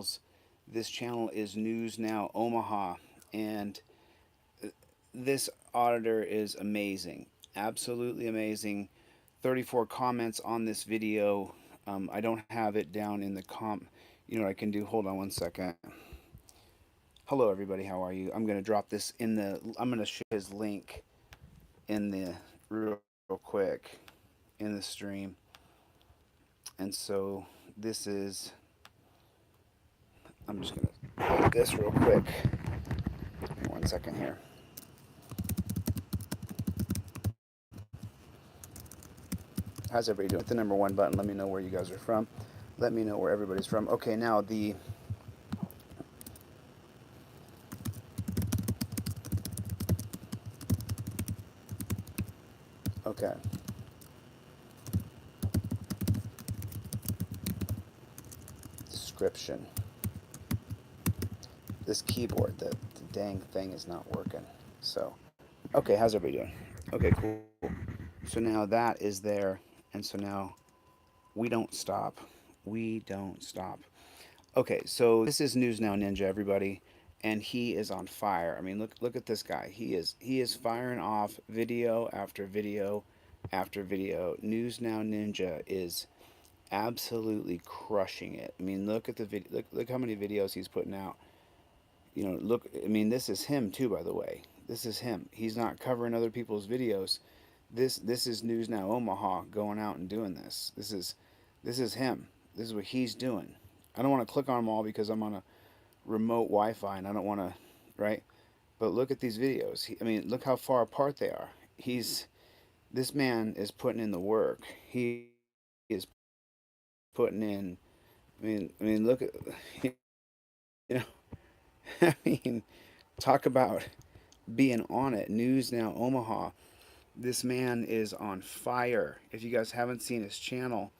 channels. This channel is News Now Omaha, and this auditor is amazing, absolutely amazing. 34 comments on this video. I don't have it down in the You know what I can do? Hold on one second. Hello, everybody. How are you? I'm going to drop this in the. I'm going to show his link in the real quick in the stream. And so this is. I'm just going to hold this real quick. 1 second here. How's everybody doing? Hit the number one button. Let me know where you guys are from. Let me know where everybody's from. Okay, now the. Okay. Description. This keyboard, the dang thing is not working. So, okay, how's everybody doing? Okay, cool. So now that is there, and so now we don't stop. We don't stop. Okay, so this is News Now Ninja, everybody, and he is on fire. I mean, look at this guy. He is firing off video after video after video. News Now Ninja is absolutely crushing it. I mean, look at the video. Look how many videos he's putting out. You know, look. I mean, this is him too, by the way. This is him. He's not covering other people's videos. This is News Now Omaha going out and doing this. This is him. This is what he's doing. I don't want to click on them all because I'm on a remote Wi-Fi and I don't want to, right? But look at these videos. I mean, look how far apart they are. This man is putting in the work. He is putting in. I mean, look at, you know, I mean, talk about being on it. News Now Omaha. This man is on fire. If you guys haven't seen his channel,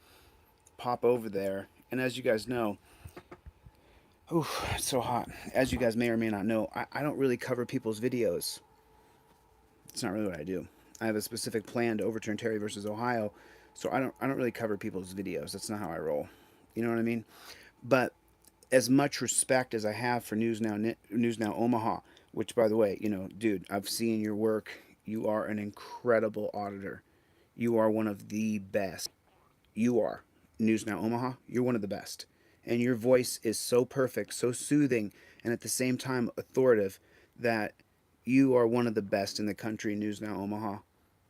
pop over there. And as you guys know, oof, it's so hot. As you guys may or may not know, I don't really cover people's videos. It's not really what I do. I have a specific plan to overturn Terry versus Ohio, so I don't really cover people's videos. That's not how I roll. You know what I mean? But as much respect as I have for News Now Omaha, which by the way, you know, dude, I've seen your work. You are an incredible auditor. You are one of the best. You are. News Now Omaha, you're one of the best. And your voice is so perfect, so soothing, and at the same time authoritative that you are one of the best in the country, News Now Omaha.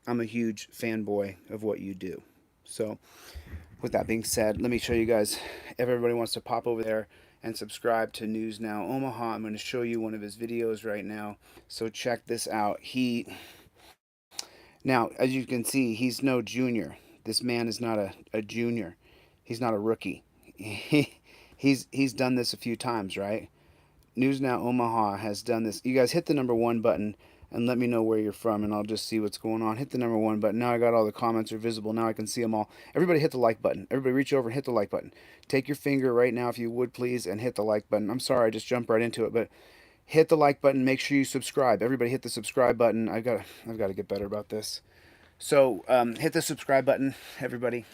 I'm a huge fanboy of what you do. So, with that being said, let me show you guys. If everybody wants to pop over there and subscribe to News Now Omaha, I'm going to show you one of his videos right now. So check this out. Now, as you can see, he's no junior. This man is not a junior. He's not a rookie. He's done this a few times, right? News Now Omaha has done this. You guys hit the number one button and let me know where you're from, and I'll just see what's going on. Hit the number one button. Now I got all the comments are visible. Now I can see them all. Everybody hit the like button. Everybody reach over and hit the like button. Take your finger right now, if you would please, and hit the like button. I'm sorry, I just jumped right into it, but hit the like button. Make sure you subscribe. Everybody hit the subscribe button. I've got to get better about this. So hit the subscribe button, everybody.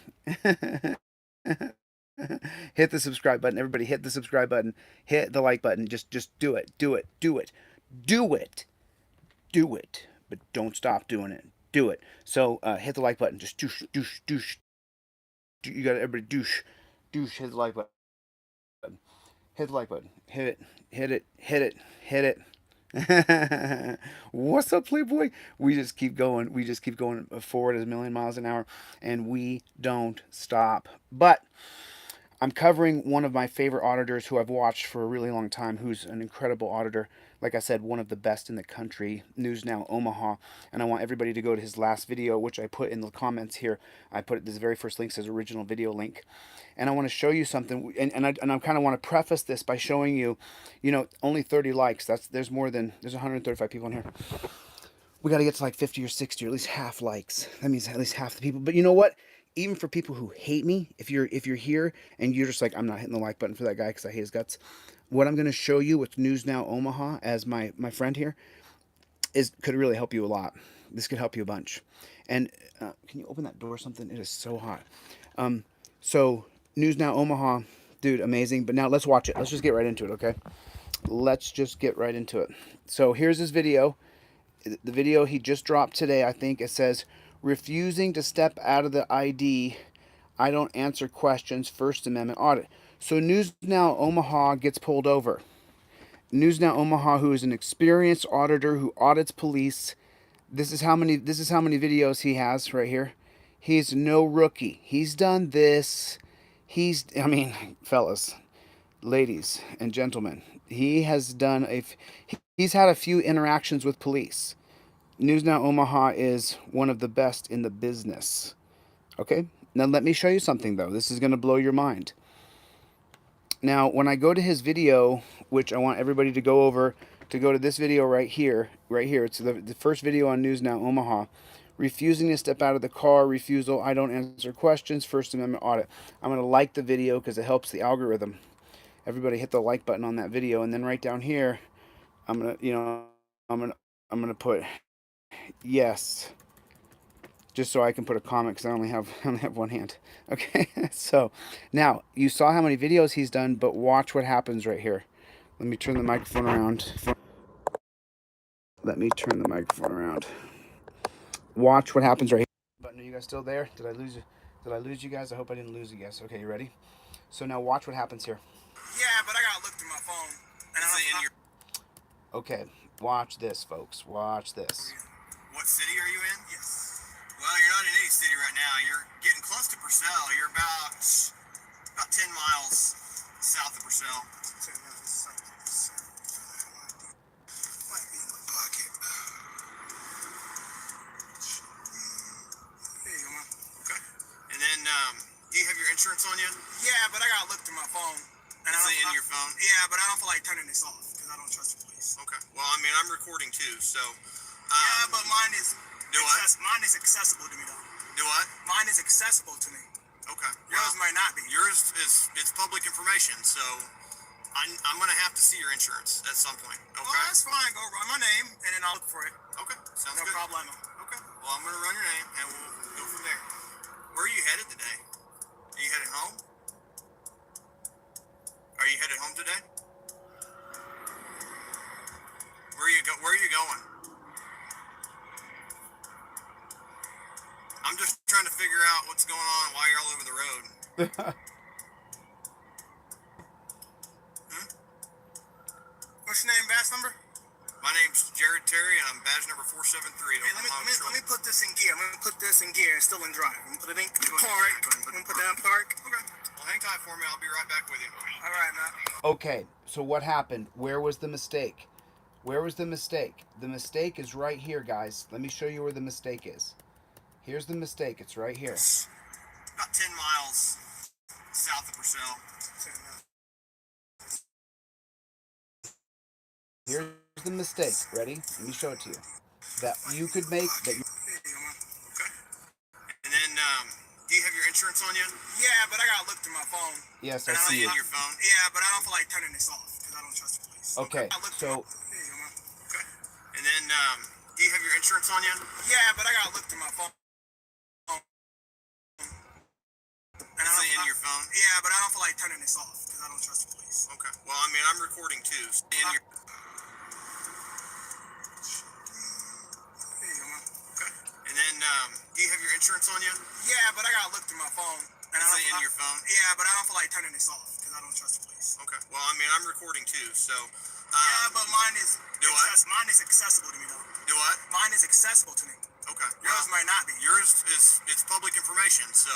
Hit the subscribe button. Everybody hit the subscribe button. Hit the like button. Just do it. Do it. Do it. Do it. Do it. But don't stop doing it. Do it. So hit the like button. Just douche, douche, douche. You got everybody douche, douche. Hit the like button. Hit the like button. Hit it. Hit it. Hit it. Hit it. What's up, Playboy? We just keep going. We just keep going forward at a million miles an hour, and we don't stop. But I'm covering one of my favorite auditors who I've watched for a really long time, who's an incredible auditor. Like I said, one of the best in the country, News Now Omaha. And I want everybody to go to his last video, which I put in the comments here. I put this very first link, says original video link. And I want to show you something. And I kind of want to preface this by showing you, you know, only 30 likes. There's 135 people in here. We got to get to like 50 or 60, or at least half likes. That means at least half the people. But you know what? Even for people who hate me, if you're here and you're just like, I'm not hitting the like button for that guy because I hate his guts, what I'm going to show you with News Now Omaha as my friend here could really help you a lot. This could help you a bunch. And can you open that door or something? It is so hot. So News Now Omaha Dude, amazing. But now let's watch it. Let's just get right into it, okay? Let's just get right into it. So here's his video. The video he just dropped today, I think. It says, refusing to step out of the ID. I don't answer questions. First Amendment audit. So News Now Omaha gets pulled over. News Now Omaha, who is an experienced auditor who audits police. This is how many videos he has right here. He's no rookie. He's done this. I mean, fellas, ladies and gentlemen, he has done he's had a few interactions with police. News Now Omaha is one of the best in the business. Okay? Now let me show you something though. This is going to blow your mind. Now, when I go to his video, which I want everybody to go over, to go to this video right here. It's the first video on News Now Omaha. Refusing to step out of the car, refusal, I don't answer questions, First Amendment audit. I'm going to like the video because it helps the algorithm. Everybody hit the like button on that video, and then right down here, I'm going to, I'm going to put yes, just so I can put a comment because I only have one hand. Okay, so now you saw how many videos he's done, but watch what happens right here. Let me turn the microphone around. Watch what happens right here. Button, are you guys still there? Did I lose you? Did I lose you guys? I hope I didn't lose you guys. Okay, you ready? So now watch what happens here. Yeah, but I gotta look through my phone. And I Okay, watch this, folks. Watch this. What city are you in? Yes. Well, you're not in any city right now. You're getting close to Purcell. You're about 10 miles south of Purcell. Might be in my pocket. There you go, man. Okay. And then, do you have your insurance on you? Yeah, but I gotta look through my phone. And is it in your phone? Yeah, but I don't feel like turning this off because I don't trust the police. Okay. Well, I mean, I'm recording too, so. Yeah, but mine is. Do what? Mine is accessible to me, though. Do what? Mine is accessible to me. Okay. Yours might not be. Yours it's public information, so I'm gonna have to see your insurance at some point. Okay. Oh, that's fine. Go run my name, and then I'll look for it. Okay. Sounds good. No problem. Okay. Well, I'm gonna run your name, and we'll go from there. Where are you headed today? Are you headed home? Are you headed home today? Where are you going? I'm just trying to figure out what's going on while you're all over the road. What's your name, badge number? My name's Jared Terry, and I'm badge number 473. Hey, let me put this in gear. I'm gonna put this in gear and still in drive. I'm gonna put it in park. I'm gonna put that in park. Okay. Well, hang tight for me. I'll be right back with you. All right, man. Okay, so what happened? Where was the mistake? Where was the mistake? The mistake is right here, guys. Let me show you where the mistake is. Here's the mistake. It's right here. About 10 miles south of Purcell. Here's the mistake. Ready? Let me show it to you. That you could make. That you... Okay. And then, do you have your insurance on you? Yeah, but I gotta look through my phone. Yes, I see it. Your phone? Yeah, but I don't feel like turning this off because I don't trust the police. Okay, so. Okay. And then, do you have your insurance on you? Yeah, but I gotta look through my phone. In your phone? Yeah, but I don't feel like turning this off because I don't trust the police. Okay. Well, I mean, I'm recording too. So in your... There you go, man. Okay. And then, do you have your insurance on you? Yeah, but I gotta look through my phone. And in your phone? Yeah, but I don't feel like turning this off because I don't trust the police. Okay. Well, I mean, I'm recording too, so. Yeah, but mine is. Do what? Mine is accessible to me, though. Do what? Mine is accessible to me. Okay. Yours might not be. Yours it's public information, so.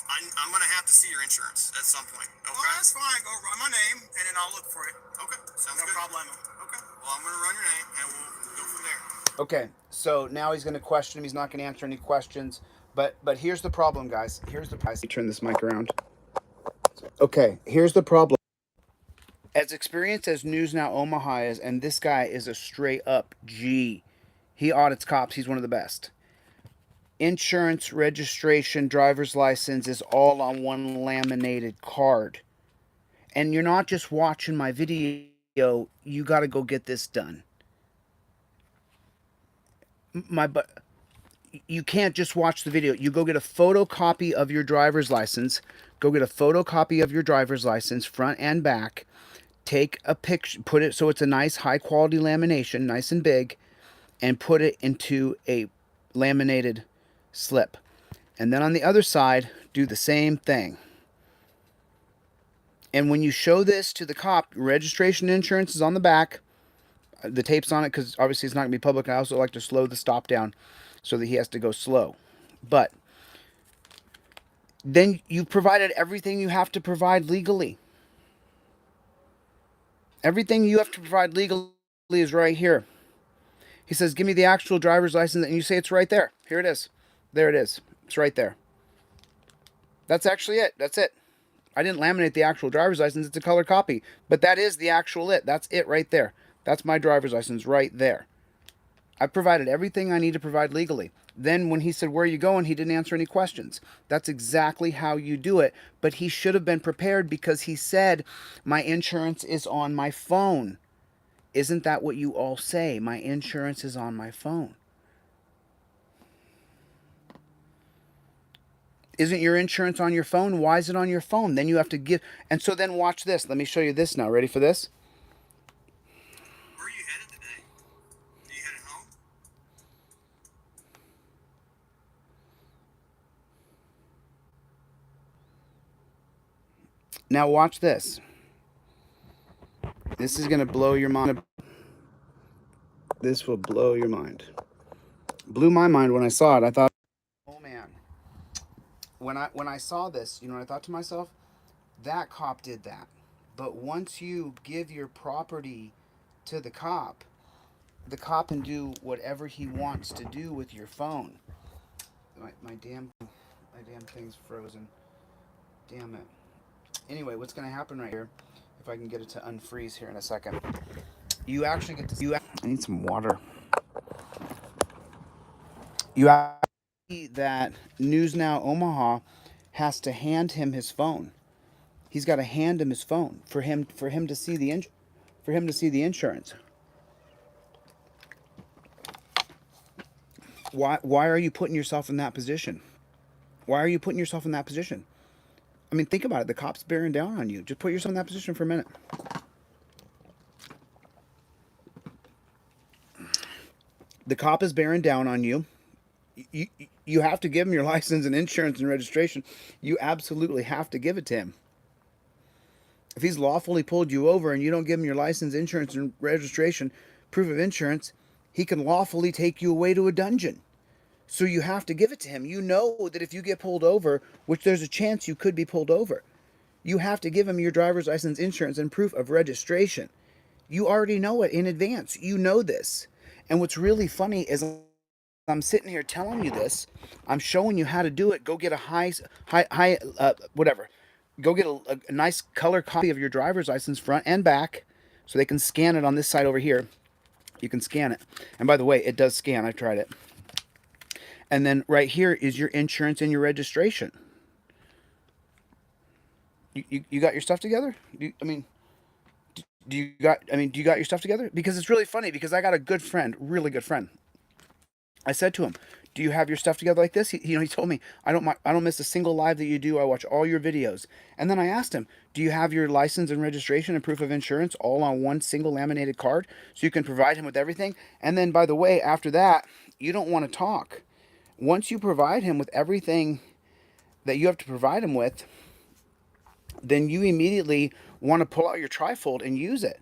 I'm gonna have to see your insurance at some point. Okay. Oh, that's fine. Go run my name, and then I'll look for it. Okay. Sounds good. No problem. Okay. Well, I'm gonna run your name, and we'll go from there. Okay. So now he's gonna question him. He's not gonna answer any questions. But here's the problem, guys. Here's the problem. Turn this mic around. Okay. Here's the problem. As experienced as News Now Omaha is, and this guy is a straight up G. He audits cops. He's one of the best. Insurance, registration, driver's license is all on one laminated card. And you're not just watching my video, you got to go get this done. you can't just watch the video. You go get a photocopy of your driver's license. Go get a photocopy of your driver's license, front and back. Take a picture, put it so it's a nice high quality lamination, nice and big, and put it into a laminated slip. And then on the other side, do the same thing. And when you show this to the cop, registration insurance is on the back. The tape's on it because obviously it's not going to be public. I also like to slow the stop down so that he has to go slow. But then you've provided everything you have to provide legally. Everything you have to provide legally is right here. He says, give me the actual driver's license. And you say, it's right there. Here it is. There it is. It's right there. That's actually it. That's it. I didn't laminate the actual driver's license. It's a color copy. But that is the actual it. That's it right there. That's my driver's license right there. I provided everything I need to provide legally. Then when he said, where are you going? He didn't answer any questions. That's exactly how you do it. But he should have been prepared because he said, my insurance is on my phone. Isn't that what you all say? My insurance is on my phone. Isn't your insurance on your phone? Why is it on your phone? Then you have to give. And so then watch this. Let me show you this now. Ready for this? Where are you headed today? Are you headed home? Now watch this. This is going to blow your mind. This will blow your mind. Blew my mind when I saw it. I thought, oh man. When I saw this, you know what I thought to myself? That cop did that. But once you give your property to the cop can do whatever he wants to do with your phone. My damn thing's frozen. Damn it. Anyway, what's going to happen right here, if I can get it to unfreeze here in a second, you actually get to see. I need some water. You see that News Now Omaha has to hand him his phone. He's got to hand him his phone for him to see the insurance. Why are you putting yourself in that position? Why are you putting yourself in that position? I mean, think about it. The cop's bearing down on you. Just put yourself in that position for a minute. The cop is bearing down on you. You have to give him your license and insurance and registration. You absolutely have to give it to him. If he's lawfully pulled you over and you don't give him your license, insurance, and registration, proof of insurance, he can lawfully take you away to a dungeon. So you have to give it to him. You know that if you get pulled over, which there's a chance you could be pulled over, you have to give him your driver's license, insurance, and proof of registration. You already know it in advance. You know this. And what's really funny is I'm sitting here telling you this. I'm showing you how to do it. Go get a whatever. Go get a nice color copy of your driver's license, front and back, so they can scan it on this side over here. You can scan it. And by the way, it does scan. I tried it. And then right here is your insurance and your registration. You got your stuff together? Do you got your stuff together? Because it's really funny because I got a good friend, really good friend. I said to him, "Do you have your stuff together like this?" He told me, "I don't miss a single live that you do. I watch all your videos." And then I asked him, "Do you have your license and registration and proof of insurance all on one single laminated card so you can provide him with everything?" And then, by the way, after that, you don't want to talk. Once you provide him with everything that you have to provide him with, then you immediately want to pull out your trifold and use it.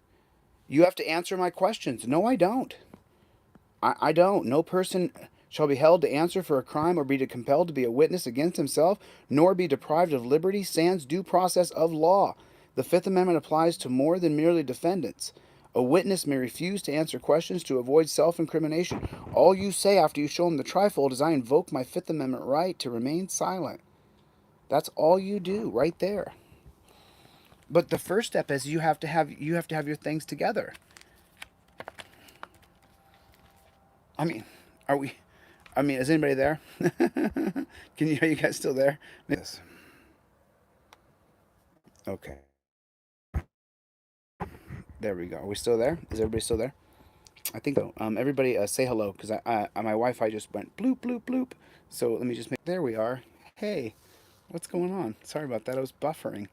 You have to answer my questions. No, I don't. I don't. No person shall be held to answer for a crime or be compelled to be a witness against himself, nor be deprived of liberty sans due process of law. The Fifth Amendment applies to more than merely defendants. A witness may refuse to answer questions to avoid self-incrimination. All you say after you show him the trifold is, "I invoke my Fifth Amendment right to remain silent." That's all you do right there. But the first step is you have to have your things together. Is anybody there? Are you guys still there? Yes. Okay. There we go. Are we still there? Is everybody still there? I think so. Everybody say hello because my Wi-Fi just went bloop bloop bloop. So let me just make. There we are. Hey, what's going on? Sorry about that. I was buffering.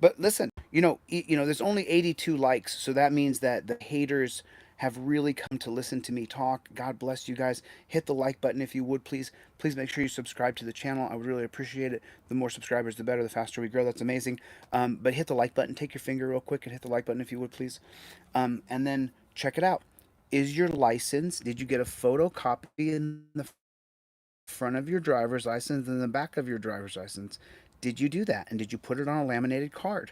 But listen, there's only 82 likes, so that means that the haters have really come to listen to me talk. God bless you guys. Hit the like button if you would, please. Please make sure you subscribe to the channel. I would really appreciate it. The more subscribers, the better. The faster we grow. That's amazing. But hit the like button. Take your finger real quick and hit the like button if you would, please. And then check it out. Is your license? Did you get a photocopy in the front of your driver's license and the back of your driver's license? Did you do that? And did you put it on a laminated card?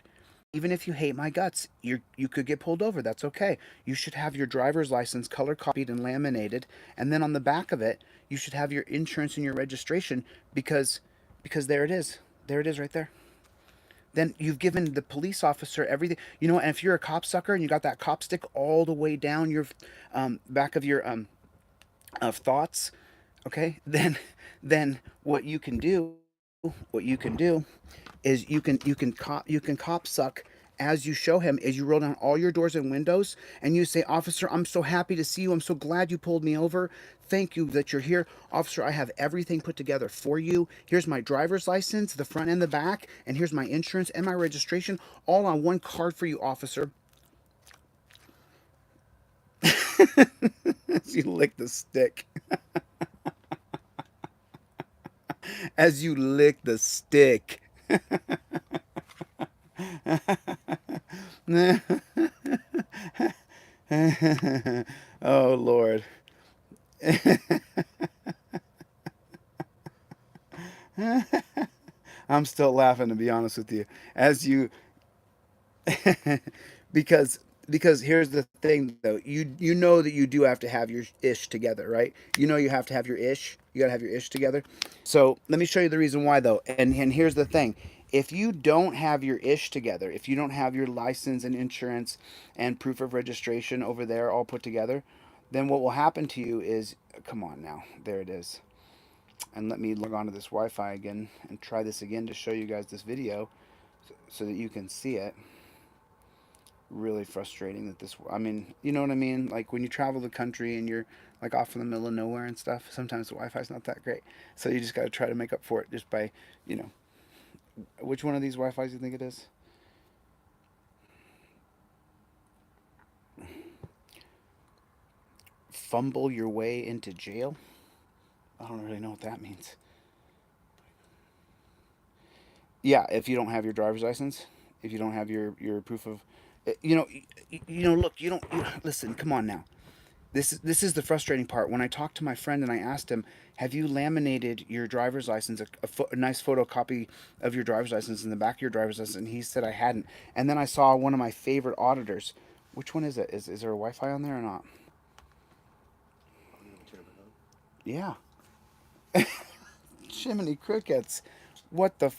Even if you hate my guts, you could get pulled over. That's okay. You should have your driver's license color copied and laminated, and then on the back of it, you should have your insurance and your registration because there it is. There it is right there. Then you've given the police officer everything. And if you're a cop sucker and you got that cop stick all the way down your back of your of thoughts, okay, then what you can do is you can cop suck as you show him, as you roll down all your doors and windows and you say, officer, I'm so happy to see you, I'm so glad you pulled me over, thank you that you're here, officer, I have everything put together for you, here's my driver's license, the front and the back, and here's my insurance and my registration, all on one card for you, officer. As you lick the stick. As you lick the stick. Oh Lord. I'm still laughing, to be honest with you. As you because here's the thing though. You know that you do have to have your ish together, right? You have to have your ish. You got to have your ish together. So, let me show you the reason why though. And here's the thing. If you don't have your ish together, if you don't have your license and insurance and proof of registration over there all put together, then what will happen to you is, come on now. There it is. And let me log on to this Wi-Fi again and try this again to show you guys this video so that you can see it. Really frustrating that this, I mean, you know what I mean? Like when you travel the country and you're like off in the middle of nowhere and stuff, sometimes the Wi-Fi's not that great. So you just got to try to make up for it just by, you know, which one of these Wi-Fi's do you think it is? Fumble your way into jail? I don't really know what that means. Yeah, if you don't have your driver's license, if you don't have your proof of, look, listen, come on now. This is the frustrating part. When I talked to my friend and I asked him, "Have you laminated your driver's license, a nice photocopy of your driver's license in the back of your driver's license?" And he said I hadn't. And then I saw one of my favorite auditors. Which one is it? Is there a Wi-Fi on there or not? Yeah. Jiminy crickets. What the?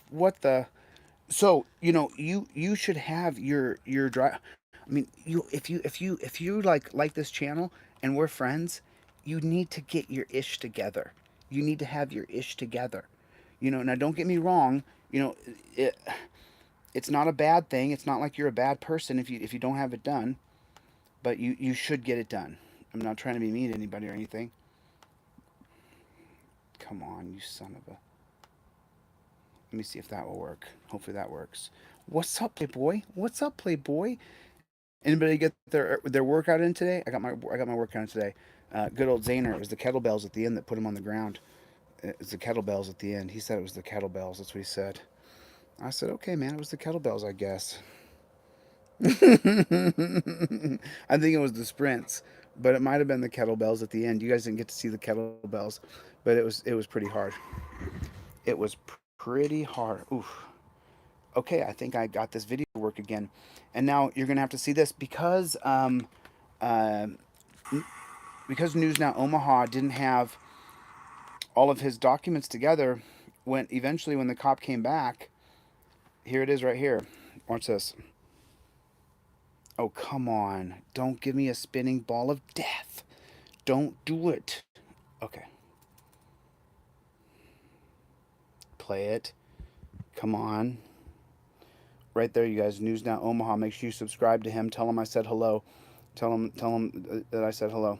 So you should have your drive. I mean, if you like this channel and we're friends, you need to get your ish together. You need to have your ish together. Now don't get me wrong. It, it's not a bad thing. It's not like you're a bad person if you don't have it done, but you should get it done. I'm not trying to be mean to anybody or anything. Come on, you son of a. Let me see if that will work. Hopefully that works. What's up, Playboy? What's up, Playboy? Anybody get their workout in today? I got my workout in today. Good old Zayner. It was the kettlebells at the end that put him on the ground. It's the kettlebells at the end. He said it was the kettlebells. That's what he said. I said, okay, man, it was the kettlebells, I guess. I think it was the sprints, but it might have been the kettlebells at the end. You guys didn't get to see the kettlebells, but it was pretty hard. It was pretty hard. Oof. Okay, I think I got this video to work again. And now you're gonna have to see this uh, because News Now Omaha didn't have all of his documents together. When the cop came back, here it is right here. Watch this. Oh, come on! Don't give me a spinning ball of death. Don't do it. Okay. Play it. Come on. Right there, you guys. News Now Omaha. Make sure you subscribe to him. Tell him I said hello. Tell him that I said hello.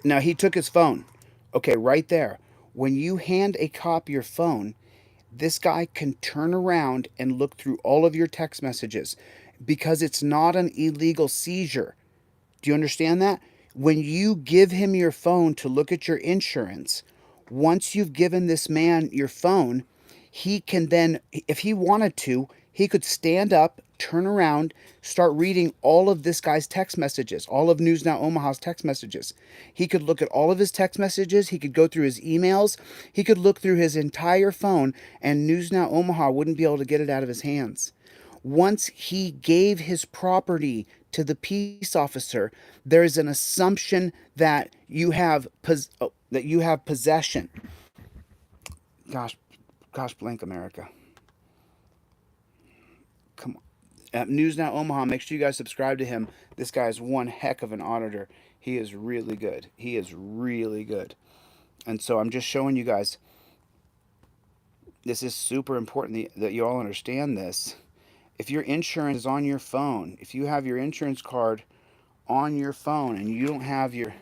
Now he took his phone. Okay, right there. When you hand a cop your phone, this guy can turn around and look through all of your text messages because it's not an illegal seizure. Do you understand that? When you give him your phone to look at your insurance, once you've given this man your phone, he can then, if he wanted to, he could stand up, turn around, start reading all of this guy's text messages, all of News Now Omaha's text messages. He could look at all of his text messages. He could go through his emails. He could look through his entire phone, and News Now Omaha wouldn't be able to get it out of his hands. Once he gave his property to the peace officer, there is an assumption that you have possession. Gosh, blank America. Come on. At News Now Omaha, make sure you guys subscribe to him. This guy is one heck of an auditor. He is really good. He is really good. And so I'm just showing you guys. This is super important that you all understand this. If your insurance is on your phone, if you have your insurance card on your phone and you don't have your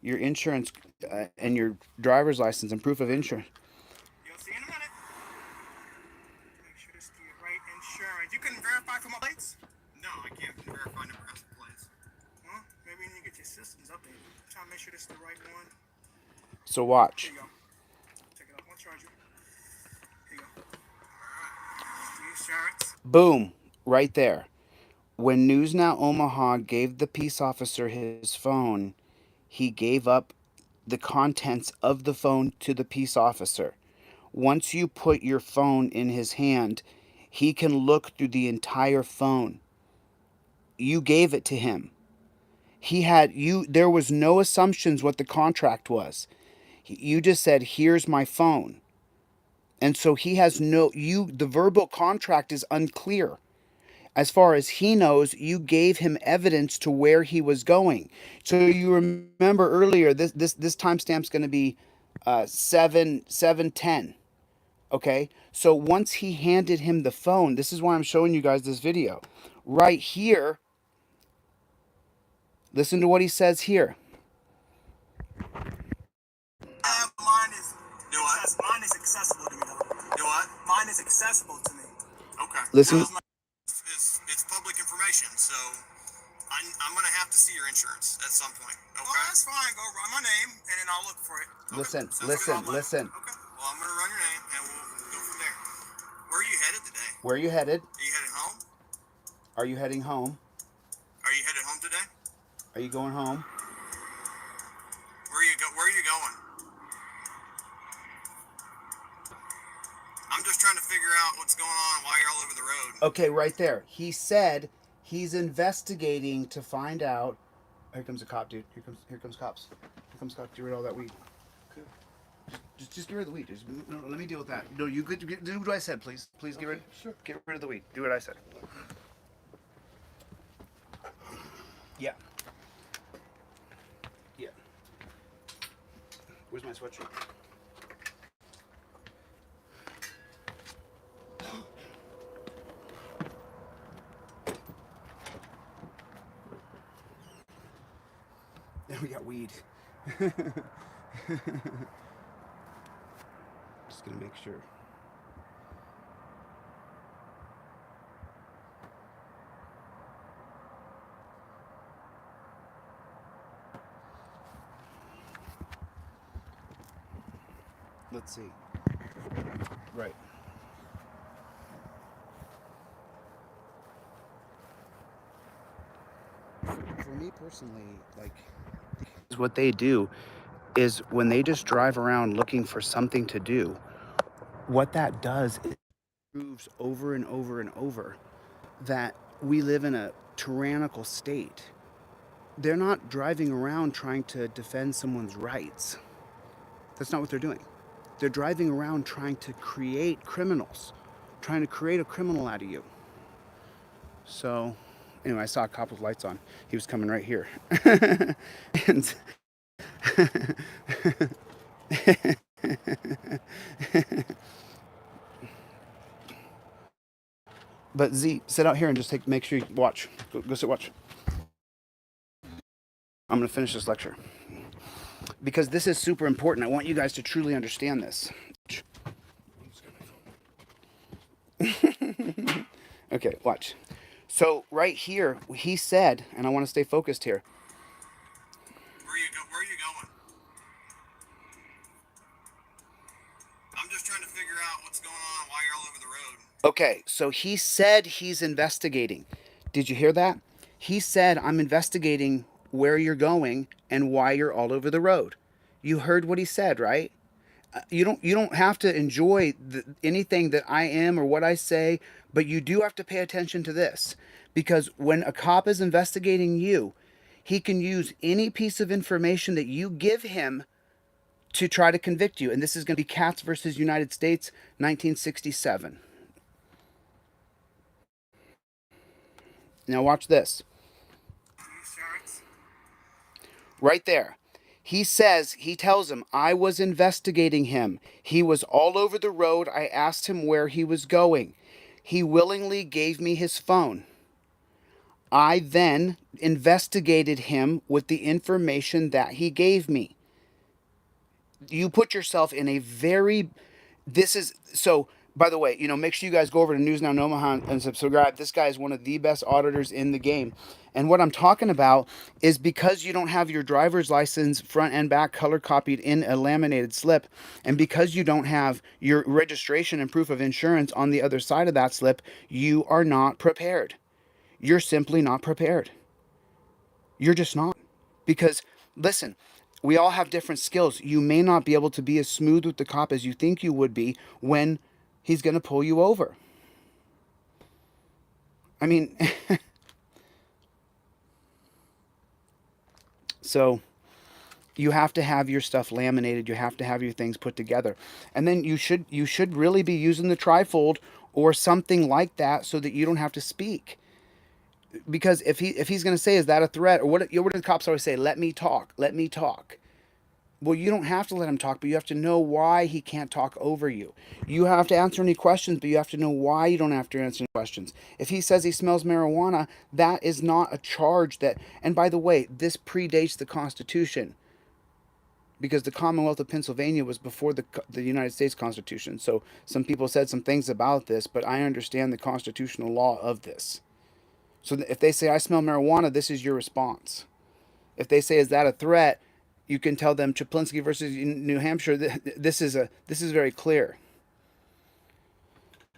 insurance and your driver's license and proof of insurance. You'll see in a minute. Make sure it's the right insurance. You can verify for my plates? No, I can't verify Nebraska plates. Well, maybe you need to get your systems updated. I'm trying to make sure this is the right one. So watch. Here you go. Take it off my charger. Here you go. Alright. The insurance. Boom. Right there. When News Now Omaha gave the peace officer his phone, he gave up the contents of the phone to the peace officer. Once you put your phone in his hand, he can look through the entire phone. You gave it to him. There was no assumptions what the contract was. You just said, "Here's my phone." And so he has the verbal contract is unclear. As far as he knows, you gave him evidence to where he was going. So you remember earlier, this timestamp's going to be 7/10. Okay? So once he handed him the phone, this is why I'm showing you guys this video. Right here, listen to what he says here. Mine is. Do what? Mine is accessible to me. Do what? Mine is accessible to me. Okay. Listen. It's public information, so I'm gonna have to see your insurance at some point. Okay. Oh, that's fine. Go run my name, and then I'll look for it. Okay. Listen. Okay. Well, I'm gonna run your name, and we'll go from there. Where are you headed today? Where are you headed? Are you headed home? Are you heading home? Are you headed home today? Are you going home? Where are you going? I'm just trying to figure out what's going on while you're all over the road. Okay, right there. He said he's investigating to find out. Here comes a cop, dude. Here comes cops. Here comes cops. Get rid of all that weed. Just get rid of the weed. No, let me deal with that. No, you do what I said, please. Please get rid. Sure. Get rid of the weed. Do what I said. Yeah. Yeah. Where's my sweatshirt? We got weed. Just gonna make sure. Let's see. Right. For me personally, like, what they do is when they just drive around looking for something to do, what that does is proves over and over and over that we live in a tyrannical state. They're not driving around trying to defend someone's rights. That's not what they're doing. They're driving around trying to create criminals, trying to create a criminal out of you. So anyway, I saw a cop with lights on. He was coming right here. And But Z, sit out here and just make sure you watch. Go sit, watch. I'm going to finish this lecture. Because this is super important. I want you guys to truly understand this. Okay, watch. So right here, he said, and I want to stay focused here. Where are you going? I'm just trying to figure out what's going on, why you're all over the road. Okay, so he said he's investigating. Did you hear that? He said, I'm investigating where you're going and why you're all over the road. You heard what he said, right? You don't have to enjoy anything that I am or what I say, but you do have to pay attention to this, because when a cop is investigating you, he can use any piece of information that you give him to try to convict you. And this is going to be Katz versus United States, 1967. Now watch this. Right there. He tells him, I was investigating him. He was all over the road. I asked him where he was going. He willingly gave me his phone. I then investigated him with the information that he gave me. You put yourself in a very, by the way, make sure you guys go over to News Now in Omaha and subscribe. This guy is one of the best auditors in the game. And what I'm talking about is, because you don't have your driver's license front and back color copied in a laminated slip, and because you don't have your registration and proof of insurance on the other side of that slip, you are not prepared. You're simply not prepared. You're just not. Because, listen, we all have different skills. You may not be able to be as smooth with the cop as you think you would be when he's going to pull you over. I mean, so you have to have your stuff laminated. You have to have your things put together. And then you should really be using the trifold or something like that so that you don't have to speak. Because if he's going to say, is that a threat? Or what do the cops always say? Let me talk. Let me talk. Well, you don't have to let him talk, but you have to know why he can't talk over you. You have to answer any questions, but you have to know why you don't have to answer any questions. If he says he smells marijuana, that is not a charge that... And by the way, this predates the Constitution, because the Commonwealth of Pennsylvania was before the United States Constitution. So some people said some things about this, but I understand the constitutional law of this. So if they say, I smell marijuana, this is your response. If they say, is that a threat? You can tell them Chaplinsky versus New Hampshire. This is very clear.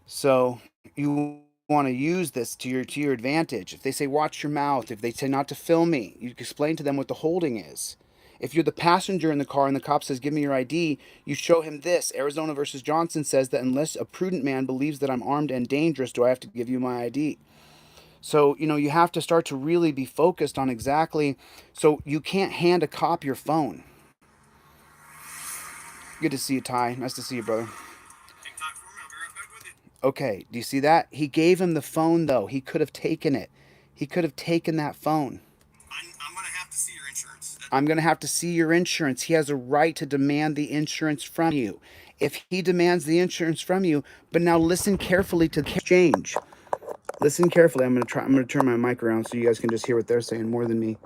So you want to use this to your advantage. If they say watch your mouth, if they say not to film me, you explain to them what the holding is. If you're the passenger in the car and the cop says, give me your ID, you show him this. Arizona versus Johnson says that unless a prudent man believes that I'm armed and dangerous, do I have to give you my ID? So, you have to start to really be focused on exactly... So you can't hand a cop your phone. Good to see you, Ty. Nice to see you, brother. Okay, do you see that? He gave him the phone, though. He could have taken it. He could have taken that phone. I'm going to have to see your insurance. I'm going to have to see your insurance. He has a right to demand the insurance from you. If he demands the insurance from you, but now listen carefully to the exchange. Listen carefully. I'm going to turn my mic around so you guys can just hear what they're saying more than me.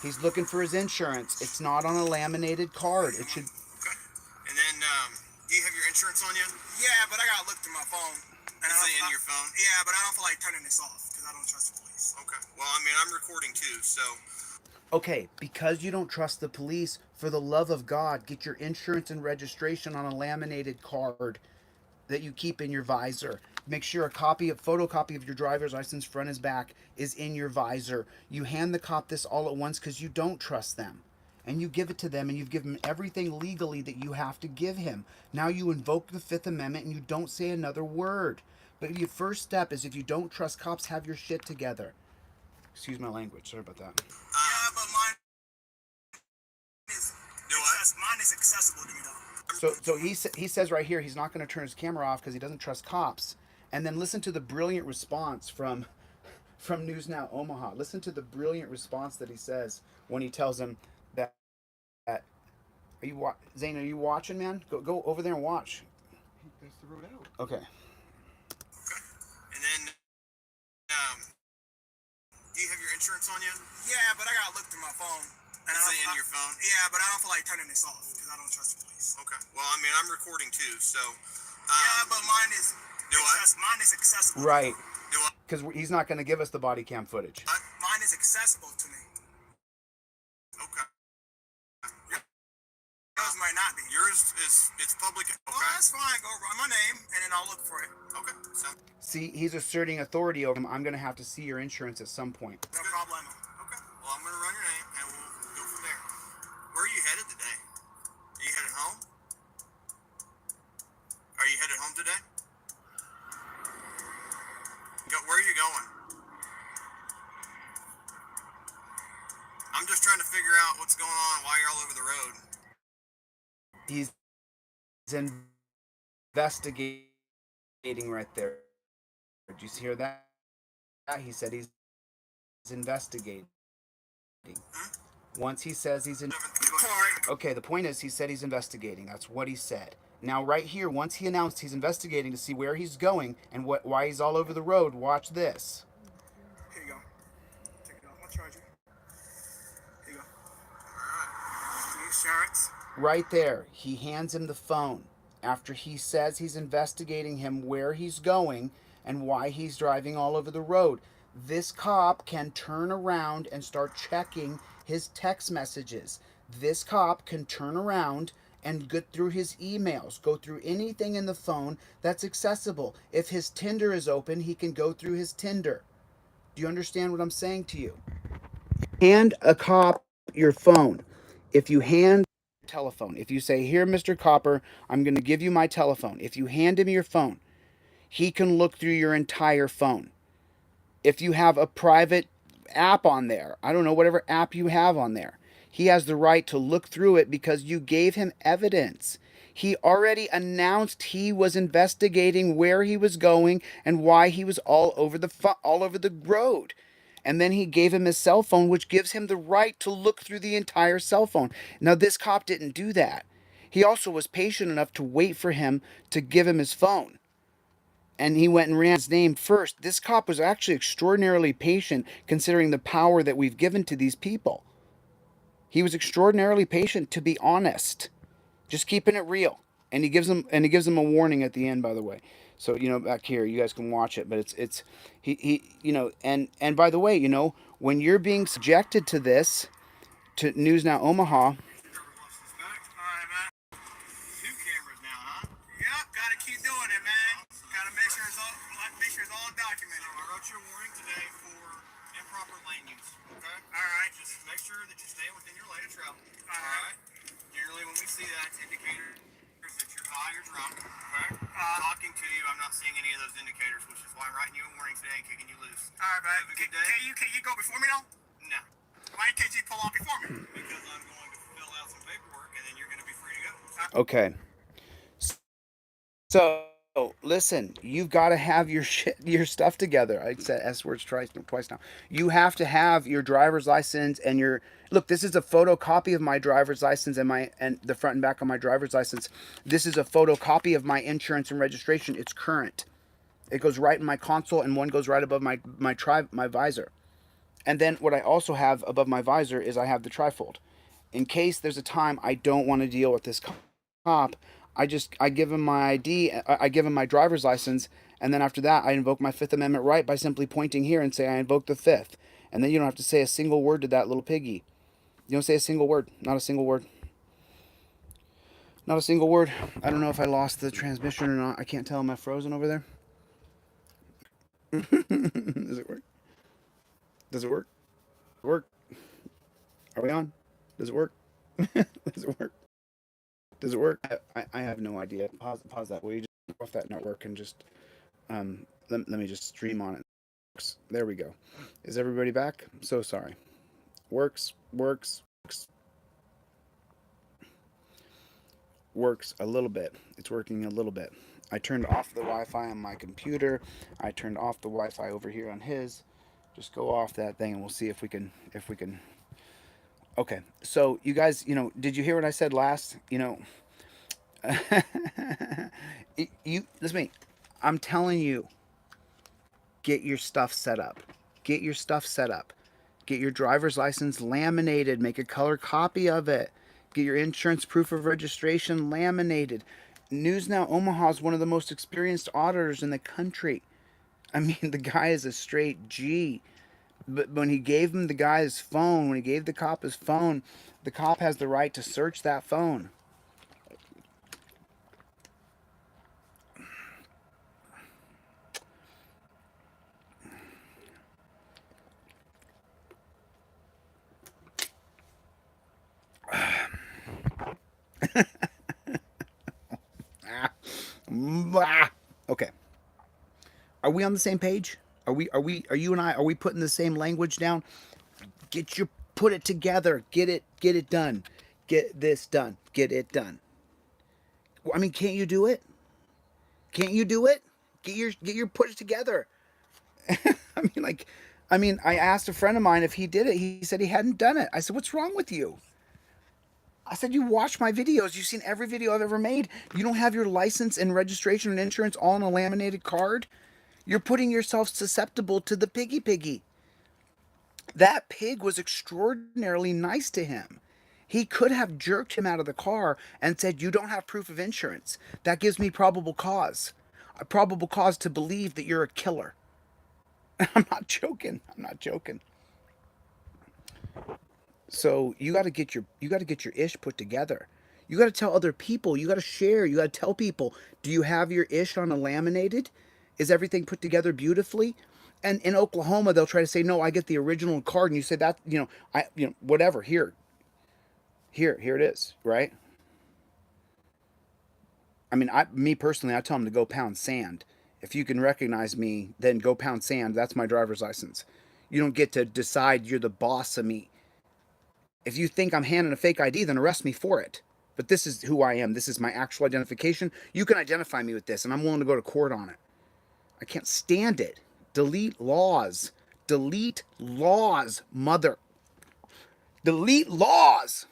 He's looking for his insurance. It's not on a laminated card. It should... Okay. And then, do you have your insurance on you? Yeah, but I got to look through my phone. And is it in your phone? Yeah, but I don't feel like turning this off because I don't trust the police. Okay. Well, I mean, I'm recording too, so... Okay, because you don't trust the police, for the love of God, get your insurance and registration on a laminated card that you keep in your visor. Make sure a photocopy of your driver's license front and back is in your visor. You hand the cop this all at once because you don't trust them. And you give it to them, and you've given him everything legally that you have to give him. Now you invoke the Fifth Amendment and you don't say another word. But your first step is, if you don't trust cops, have your shit together. Excuse my language. Sorry about that. Yeah, but mine is accessible to me, though. So he says right here he's not going to turn his camera off because he doesn't trust cops. And then listen to the brilliant response from News Now Omaha. Listen to the brilliant response that he says when he tells him that Are you Zane? Are you watching, man? Go over there and watch. That's the road out. Okay. Okay. And then, do you have your insurance on you? Yeah, but I gotta look through my phone. And it's in your phone? Yeah, but I don't feel like turning this off because I don't trust the police. Okay. Well, I mean, I'm recording too, so. Yeah, but mine is. Mine is accessible. Right. Because he's not going to give us the body cam footage. Mine is accessible to me. Okay. Yours might not be. Yours is it's public. Okay. Oh, that's fine. Go run my name, and then I'll look for it. Okay. So. See, he's asserting authority over him. I'm going to have to see your insurance at some point. No problem. Okay. Well, I'm going to run your name, and we'll go from there. Where are you headed today? Are you headed home? Are you headed home today? Where are you going? I'm just trying to figure out what's going on, why you're all over the road. He's investigating right there. Did you hear that? He said he's investigating. Once he says he's okay, the point is he said he's investigating. That's what he said. Now right here, once he announced he's investigating to see where he's going and why he's all over the road, watch this. Here you go. Take it off my charger. Here you go. Alright. The insurance. Right there, he hands him the phone after he says he's investigating him where he's going and why he's driving all over the road. This cop can turn around and start checking his text messages. This cop can turn around and get through his emails, go through anything in the phone that's accessible. If his Tinder is open, he can go through his Tinder. Do you understand what I'm saying to you? Hand a cop your phone. If you hand telephone, if you say, "Here, Mr. Copper, I'm going to give you my telephone." If you hand him your phone, he can look through your entire phone. If you have a private app on there, I don't know, whatever app you have on there, he has the right to look through it because you gave him evidence. He already announced he was investigating where he was going and why he was all over the road. And then he gave him his cell phone, which gives him the right to look through the entire cell phone. Now, this cop didn't do that. He also was patient enough to wait for him to give him his phone. And he went and ran his name first. This cop was actually extraordinarily patient considering the power that we've given to these people. He was extraordinarily patient, to be honest. Just keeping it real. And he gives them a warning at the end, by the way. So, back here, you guys can watch it, but it's he and by the way, when you're being subjected to this, to News Now Omaha. Alright, man. 2 cameras now, huh? Yep, gotta keep doing it, man. Gotta make sure it's all documented. So I wrote you a warning today for improper lane use. Okay? Alright. Just make sure that you stay within your lane of travel. Alright. Generally when we see that, it's indicators that you're high or drunk. Okay? Talking to you, I'm not seeing any of those indicators, which is why I'm writing you a warning today and kicking you loose. Alright, man. Have a good day. Can you go before me now? No. Why can't you pull off before me? Because I'm going to fill out some paperwork and then you're going to be free to go. Okay. So listen, you've got to have your stuff together. I said S words twice now. You have to have your driver's license and your look. This is a photocopy of my driver's license and the front and back of my driver's license. This is a photocopy of my insurance and registration. It's current. It goes right in my console, and one goes right above my visor. And then what I also have above my visor is I have the trifold. In case there's a time I don't want to deal with this cop, I give him my ID, I give him my driver's license, and then after that I invoke my Fifth Amendment right by simply pointing here and say I invoke the Fifth. And then you don't have to say a single word to that little piggy. You don't say a single word. Not a single word. Not a single word. I don't know if I lost the transmission or not. I can't tell. Am I frozen over there? Does it work? Does it work? Work? Are we on? Does it work? Does it work? Does it work? I have no idea. Pause that. Will you just off that network and just let me just stream on it. There we go. Is everybody back? I'm so sorry. Works a little bit. It's working a little bit. I turned off the Wi-Fi on my computer. I turned off the Wi-Fi over here on his. Just go off that thing and we'll see if we can Okay, so you guys, did you hear what I said last? You listen to me. I'm telling you, get your stuff set up. Get your stuff set up. Get your driver's license laminated. Make a color copy of it. Get your insurance proof of registration laminated. News Now Omaha is one of the most experienced auditors in the country. I mean, the guy is a straight G. But when he gave him the guy his phone, when he gave the cop his phone, the cop has the right to search that phone. Okay. Are we on the same page? Are you and I, are we putting the same language down? Put it together. Get it done. Get this done. Get it done. I mean, can't you do it? Can't you do it? Get your put it together. I asked a friend of mine if he did it. He said he hadn't done it. I said, "What's wrong with you?" I said, "You watch my videos. You've seen every video I've ever made. You don't have your license and registration and insurance all on a laminated card? You're putting yourself susceptible to the piggy. That pig was extraordinarily nice to him. He could have jerked him out of the car and said, 'You don't have proof of insurance. That gives me probable cause. A probable cause to believe that you're a killer.'" I'm not joking. I'm not joking. So you got to get your ish put together. You got to tell other people. You got to share. You got to tell people. Do you have your ish on a laminated? Is everything put together beautifully? And in Oklahoma, they'll try to say, "No, I get the original card," and you say that, whatever. Here it is, right? I mean, me personally, I tell them to go pound sand. If you can recognize me, then go pound sand. That's my driver's license. You don't get to decide you're the boss of me. If you think I'm handing a fake ID, then arrest me for it. But this is who I am. This is my actual identification. You can identify me with this, and I'm willing to go to court on it. I can't stand it. Delete Lawz. Delete Lawz, mother. Delete Lawz.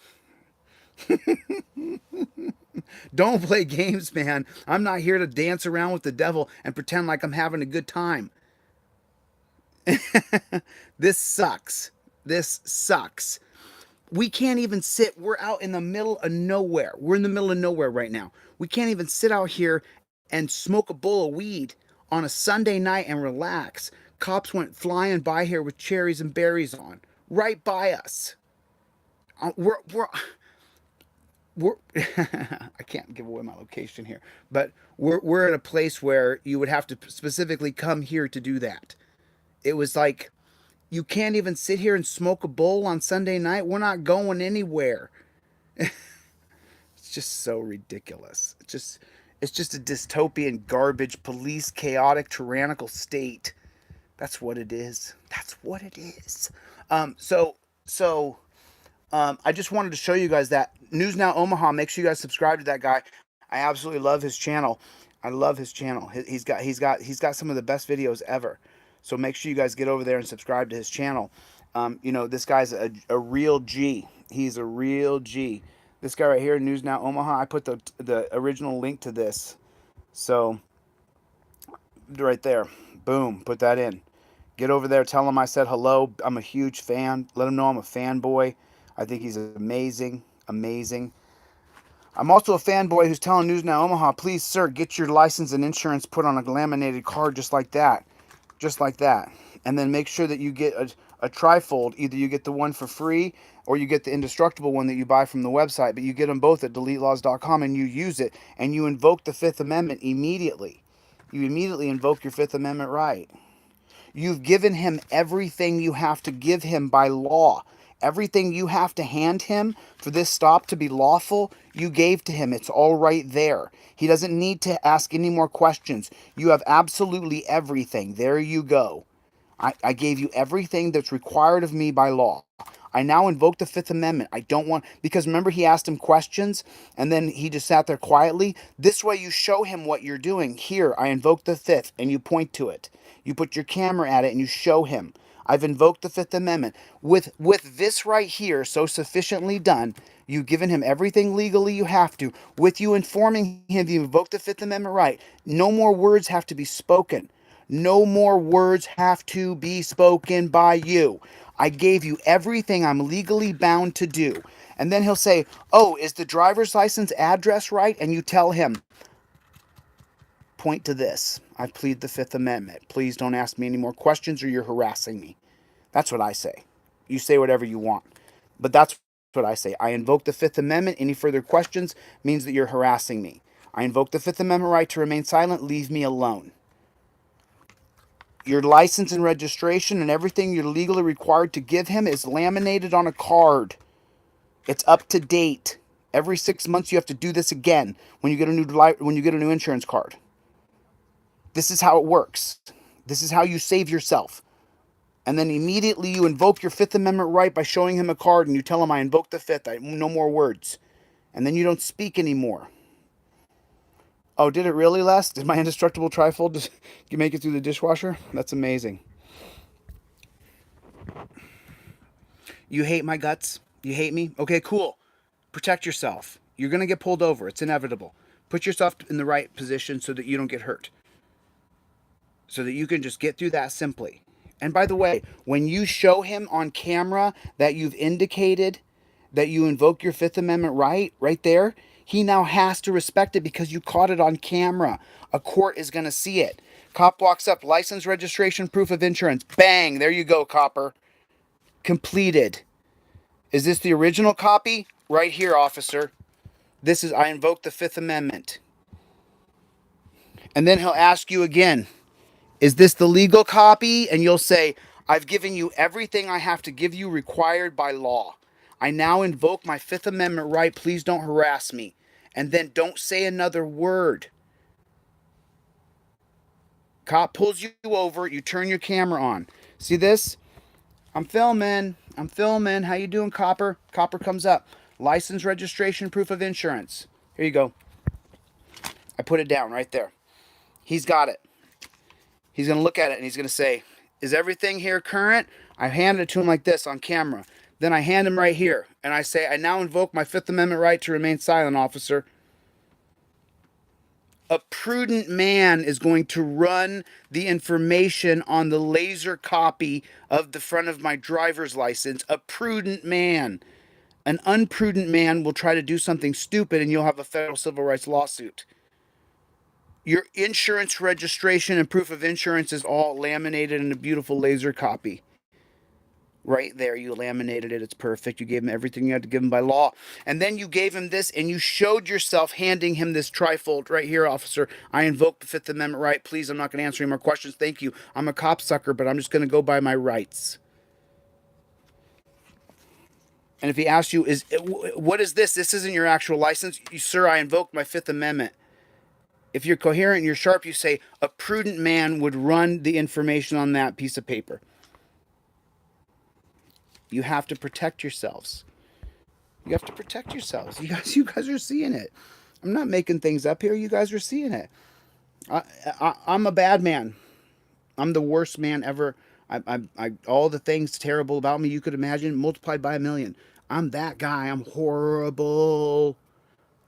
Don't play games, man. I'm not here to dance around with the devil and pretend like I'm having a good time. This sucks. This sucks. We can't even sit. We're out in the middle of nowhere. We're in the middle of nowhere right now. We can't even sit out here and smoke a bowl of weed on a Sunday night and relax. Cops went flying by here with cherries and berries on, right by us. We're I can't give away my location here, but we're at a place where you would have to specifically come here to do that. It was like, you can't even sit here and smoke a bowl on Sunday night. We're not going anywhere. It's just so ridiculous. It's just a dystopian garbage police chaotic tyrannical state. That's what it is. That's what it is. I just wanted to show you guys that News Now Omaha. Make sure you guys subscribe to that guy. I absolutely love his channel. I love his channel. He's got some of the best videos ever. So make sure you guys get over there and subscribe to his channel. This guy's a real G. He's a real G. This guy right here, News Now Omaha. I put the original link to this. So right there, boom, put that in. Get over there, tell him I said hello. I'm a huge fan. Let him know I'm a fanboy. I think he's amazing, amazing. I'm also a fanboy who's telling News Now Omaha, please, sir, get your license and insurance put on a laminated card just like that. Just like that. And then make sure that you get a trifold. Either you get the one for free or you get the indestructible one that you buy from the website. But you get them both at DeletelawZ.com and you use it. And you invoke the Fifth Amendment immediately. You immediately invoke your Fifth Amendment right. You've given him everything you have to give him by law. Everything you have to hand him for this stop to be lawful, you gave to him. It's all right there. He doesn't need to ask any more questions. You have absolutely everything. There you go. I gave you everything that's required of me by law. I now invoke the Fifth Amendment. I don't want, because remember he asked him questions and then he just sat there quietly. This way you show him what you're doing. Here, I invoke the Fifth, and you point to it. You put your camera at it and you show him. I've invoked the Fifth Amendment. With this right here, so sufficiently done, you've given him everything legally you have to. With you informing him you invoked the Fifth Amendment right, no more words have to be spoken. No more words have to be spoken by you. I gave you everything I'm legally bound to do. And then he'll say, oh, is the driver's license address right? And you tell him, point to this. I plead the Fifth Amendment. Please don't ask me any more questions or you're harassing me. That's what I say. You say whatever you want. But that's what I say. I invoke the Fifth Amendment. Any further questions means that you're harassing me. I invoke the Fifth Amendment right to remain silent. Leave me alone. Your license and registration and everything you're legally required to give him is laminated on a card. It's up to date. Every 6 months you have to do this again when you get a new insurance card. This is how it works. This is how you save yourself. And then immediately you invoke your Fifth Amendment right by showing him a card and you tell him, I invoke the Fifth. No more words. And then you don't speak anymore. Oh, did it really, Les? Did my indestructible trifold just make it through the dishwasher? That's amazing. You hate my guts? You hate me? Okay, cool. Protect yourself. You're going to get pulled over. It's inevitable. Put yourself in the right position so that you don't get hurt. So that you can just get through that simply. And by the way, when you show him on camera that you've indicated that you invoke your Fifth Amendment right there, he now has to respect it because you caught it on camera. A court is going to see it. Cop walks up, license, registration, proof of insurance. Bang, there you go, copper. Completed. Is this the original copy? Right here, officer. This is, I invoke the Fifth Amendment. And then he'll ask you again, is this the legal copy? And you'll say, I've given you everything I have to give you required by law. I now invoke my Fifth Amendment right. Please don't harass me. And then don't say another word. Cop pulls you over. You turn your camera on. See this? I'm filming. How you doing, copper? Copper comes up. License, registration, proof of insurance. Here you go. I put it down right there. He's got it. He's going to look at it and he's going to say, is everything here current? I hand it to him like this on camera. Then I hand him right here. And I say, I now invoke my Fifth Amendment right to remain silent, officer. A prudent man is going to run the information on the laser copy of the front of my driver's license. A prudent man. An unprudent man will try to do something stupid and you'll have a federal civil rights lawsuit. Your insurance registration and proof of insurance is all laminated in a beautiful laser copy. Right there, you laminated it. It's perfect. You gave him everything you had to give him by law. And then you gave him this and you showed yourself handing him this trifold. Right here, officer. I invoke the Fifth Amendment right. Please, I'm not going to answer any more questions. Thank you. I'm a cop sucker, but I'm just going to go by my rights. And if he asks you, what is this? This isn't your actual license. Sir, I invoke my Fifth Amendment. If you're coherent and you're sharp, you say, a prudent man would run the information on that piece of paper. You have to protect yourselves. You have to protect yourselves. You guys are seeing it. I'm not making things up here. You guys are seeing it. I'm a bad man. I'm the worst man ever. I all the things terrible about me you could imagine multiplied by 1,000,000. I'm that guy. I'm horrible.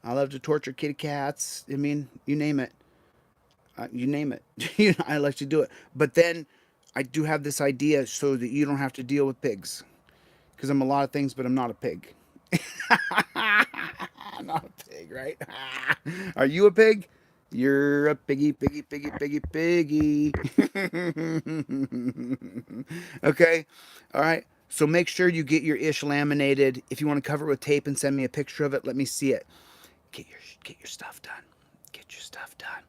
I love to torture kitty cats. I mean, you name it. You name it. I like to do it. But then I do have this idea so that you don't have to deal with pigs. Because I'm a lot of things, but I'm not a pig. I'm not a pig, right? Are you a pig? You're a piggy, piggy, piggy, piggy, piggy. Okay? All right. So make sure you get your ish laminated. If you want to cover it with tape and send me a picture of it, let me see it. Get your stuff done. Get your stuff done.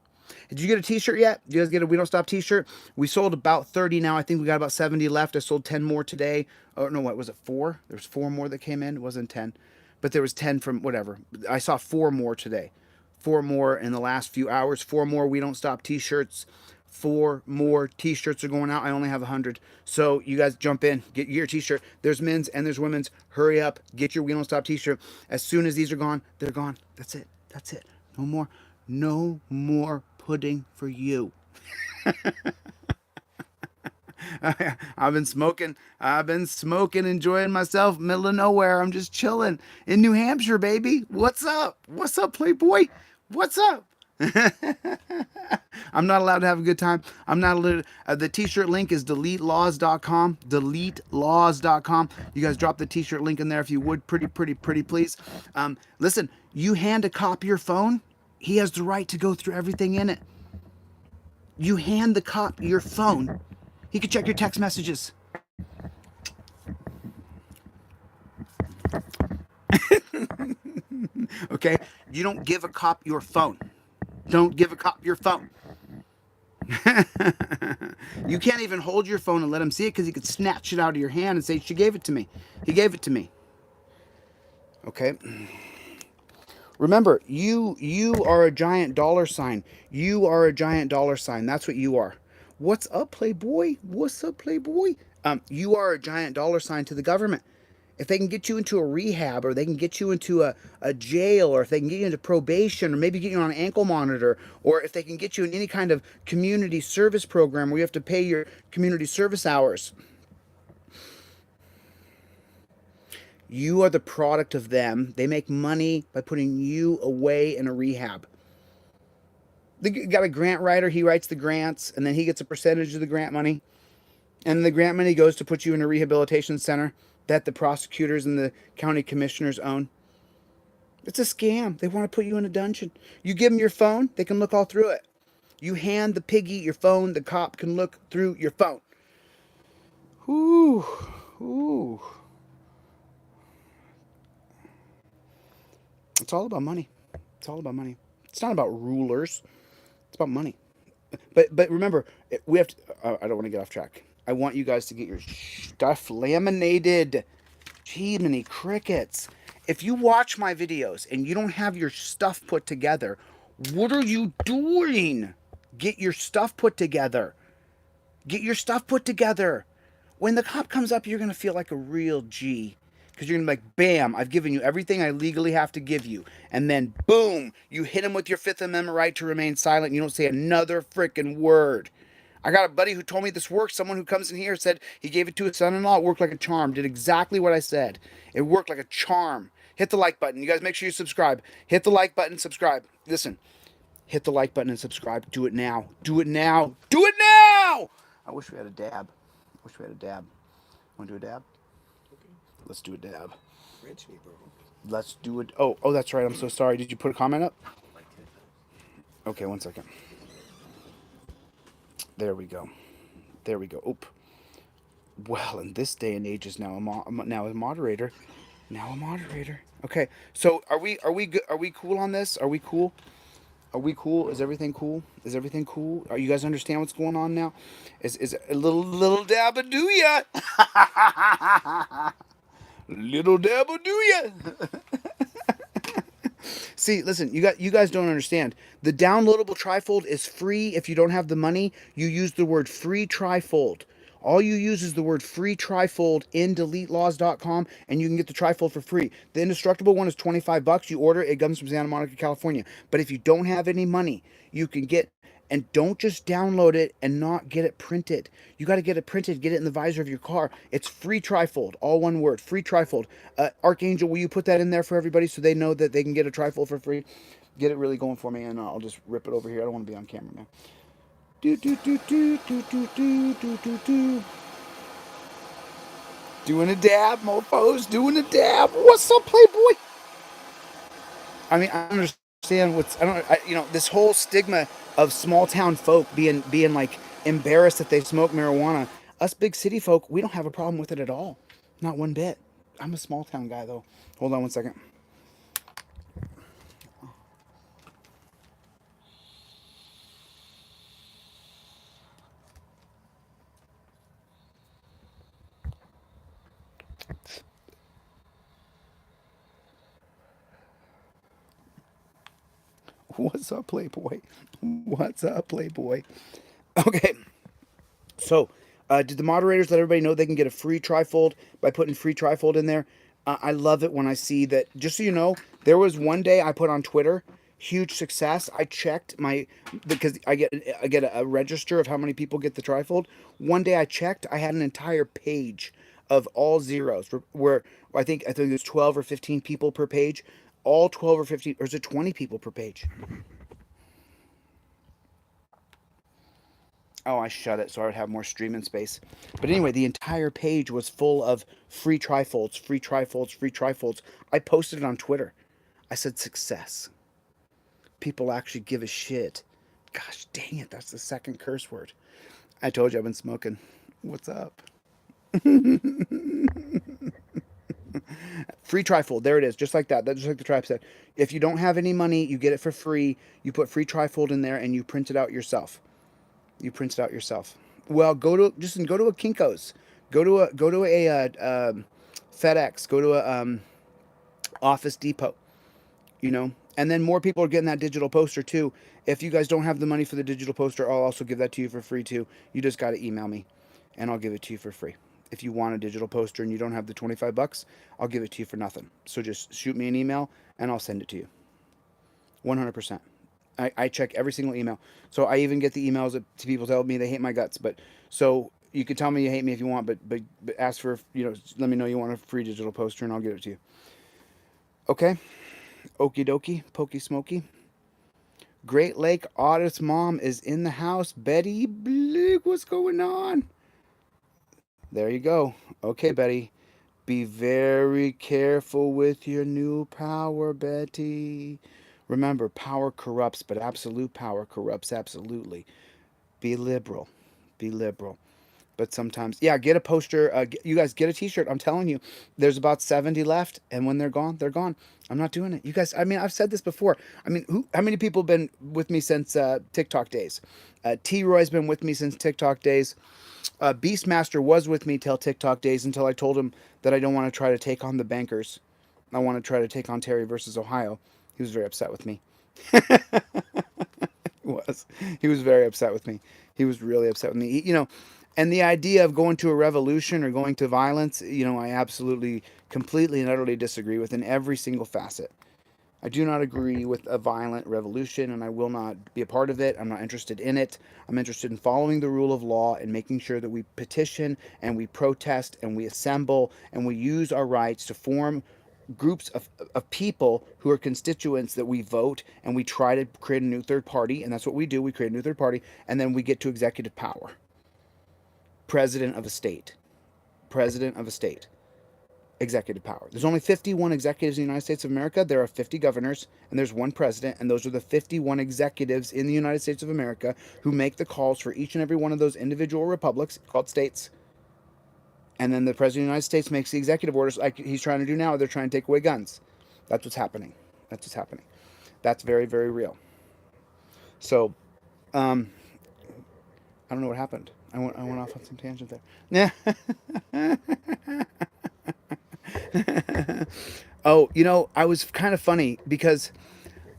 Did you get a t-shirt yet? Did you guys get a We Don't Stop t-shirt? We sold about 30 now. I think we got about 70 left. I sold 10 more today. Oh, no, what was it, 4? There was 4 more that came in. It wasn't 10. But there was 10 from whatever. I saw 4 more today. 4 more in the last few hours. 4 more We Don't Stop t-shirts. 4 more t-shirts are going out. I only have 100. So you guys jump in. Get your t-shirt. There's men's and there's women's. Hurry up. Get your We Don't Stop t-shirt. As soon as these are gone, they're gone. That's it. That's it. No more. No more pudding for you. I've been smoking. I've been smoking, enjoying myself, middle of nowhere. I'm just chilling in New Hampshire, baby. What's up? What's up, Playboy? What's up? I'm not allowed to have a good time. I'm not allowed. The t-shirt link is DeletelawZ.com. DeletelawZ.com. You guys drop the t-shirt link in there if you would. Pretty, please. Listen, you hand a cop your phone, he has the right to go through everything in it. You hand the cop your phone, he could check your text messages. Okay? You don't give a cop your phone. Don't give a cop your phone. You can't even hold your phone and let him see it because he could snatch it out of your hand and say, she gave it to me. He gave it to me. Okay? Remember, you are a giant dollar sign. You are a giant dollar sign. That's what you are. What's up, Playboy? What's up, Playboy? You are a giant dollar sign to the government. If they can get you into a rehab, or they can get you into a jail, or if they can get you into probation, or maybe get you on an ankle monitor, or if they can get you in any kind of community service program where you have to pay your community service hours, you are the product of them. They make money by putting you away in a rehab. They got a grant writer. He writes the grants, and then he gets a percentage of the grant money. And the grant money goes to put you in a rehabilitation center that the prosecutors and the county commissioners own. It's a scam. They want to put you in a dungeon. You give them your phone, they can look all through it. You hand the piggy your phone, the cop can look through your phone. Ooh, ooh. It's all about money. It's all about money. It's not about rulers. It's about money. But remember, we have to. I don't want to get off track. I want you guys to get your stuff laminated. Gee, many crickets. If you watch my videos and you don't have your stuff put together, what are you doing? Get your stuff put together. Get your stuff put together. When the cop comes up, you're going to feel like a real G. Because you're going to be like, bam, I've given you everything I legally have to give you. And then, boom, you hit him with your Fifth Amendment right to remain silent. And you don't say another freaking word. I got a buddy who told me this works. Someone who comes in here said he gave it to his son-in-law. It worked like a charm. Did exactly what I said. It worked like a charm. Hit the like button. You guys make sure you subscribe. Hit the like button, subscribe. Listen, hit the like button and subscribe. Do it now. Do it now. Do it now! I wish we had a dab. Want to do a dab? Let's do a dab. Rich me, bro. Let's do it. Oh, that's right. I'm so sorry. Did you put a comment up? Okay, 1 second. There we go. Oop. Well, in this day and age, is now a moderator. Now a moderator. Okay. So are we good? Are we cool on this? Are we cool? Is everything cool? Are you guys understand what's going on now? Is a little dab of do ya? Little dab of do ya? See, listen, you guys don't understand. The downloadable trifold is free. If you don't have the money, you use the word free trifold. All you use is the word free trifold in DeletelawZ.com, and you can get the trifold for free. The indestructible one is $25. You order it, it comes from Santa Monica, California. But if you don't have any money, you can get, and don't just download it and not get it printed. You got to get it printed, get it in the visor of your car. It's free trifold, all one word, free trifold. Archangel, will you put that in there for everybody so they know that they can get a trifold for free? Get it really going for me, and I'll just rip it over here. I don't want to be on camera, man. Do. Doing a dab, mofos. Doing a dab. What's up, Playboy? I mean, I understand this whole stigma of small town folk being like embarrassed that they smoke marijuana. Us big city folk, we don't have a problem with it at all. Not one bit. I'm a small town guy though. Hold on 1 second. What's up, Playboy? What's up, Playboy? Okay. So, did the moderators let everybody know they can get a free trifold by putting free trifold in there? I love it when I see that. Just so you know, there was one day I put on Twitter huge success. I checked because I get a register of how many people get the trifold. One day I checked, I had an entire page of all zeros where I think there's 12 or 15 people per page. All 12 or 15, or is it 20 people per page? Oh, I shut it so I would have more streaming space. But anyway, the entire page was full of free trifolds, free trifolds, free trifolds. I posted it on Twitter. I said success. People actually give a shit. Gosh dang it, that's the second curse word. I told you I've been smoking. What's up? Free trifold. There it is. Just like that. That's just like the tribe said. If you don't have any money, you get it for free. You put free trifold in there and you print it out yourself. You print it out yourself. Well, go to a Kinko's. Go to a FedEx. Go to a Office Depot. You know, and then more people are getting that digital poster too. If you guys don't have the money for the digital poster, I'll also give that to you for free too. You just got to email me and I'll give it to you for free. If you want a digital poster and you don't have the $25, I'll give it to you for nothing. So just shoot me an email and I'll send it to you. 100%. I check every single email. So I even get the emails to people telling me they hate my guts. But so you can tell me you hate me if you want, but ask for, let me know you want a free digital poster and I'll give it to you. Okay? Okie dokie, pokey smoky. Great Lake Audit's mom is in the house. Betty Blake, what's going on? There you go. Okay, Betty. Be very careful with your new power, Betty. Remember, power corrupts, but absolute power corrupts absolutely. Be liberal. Be liberal. But sometimes, yeah, get a poster. You guys get a T-shirt. I'm telling you, there's about 70 left, and when they're gone, they're gone. I'm not doing it. You guys, I mean, I've said this before. I mean, how many people have been with me since TikTok days? T-Roy's been with me since TikTok days. Beastmaster was with me till TikTok days until I told him that I don't want to try to take on the bankers. I want to try to take on Terry versus Ohio. He was very upset with me. He was very upset with me. He was really upset with me. And the idea of going to a revolution or going to violence, I absolutely, completely and utterly disagree with in every single facet. I do not agree with a violent revolution, and I will not be a part of it. I'm not interested in it. I'm interested in following the rule of law and making sure that we petition and we protest and we assemble and we use our rights to form groups of people who are constituents that we vote, and we try to create a new third party, and that's what we do. We create a new third party, and then we get to executive power. President of a state. President of a state. Executive power. There's only 51 executives in the United States of America. There are 50 governors, and there's one president, and those are the 51 executives in the United States of America who make the calls for each and every one of those individual republics called states. And then the president of the United States makes the executive orders like he's trying to do now. They're trying to take away guns. That's what's happening. That's what's happening. That's very, very real. So, I don't know what happened. I went off on some tangent there. Yeah. Oh, I was kind of funny because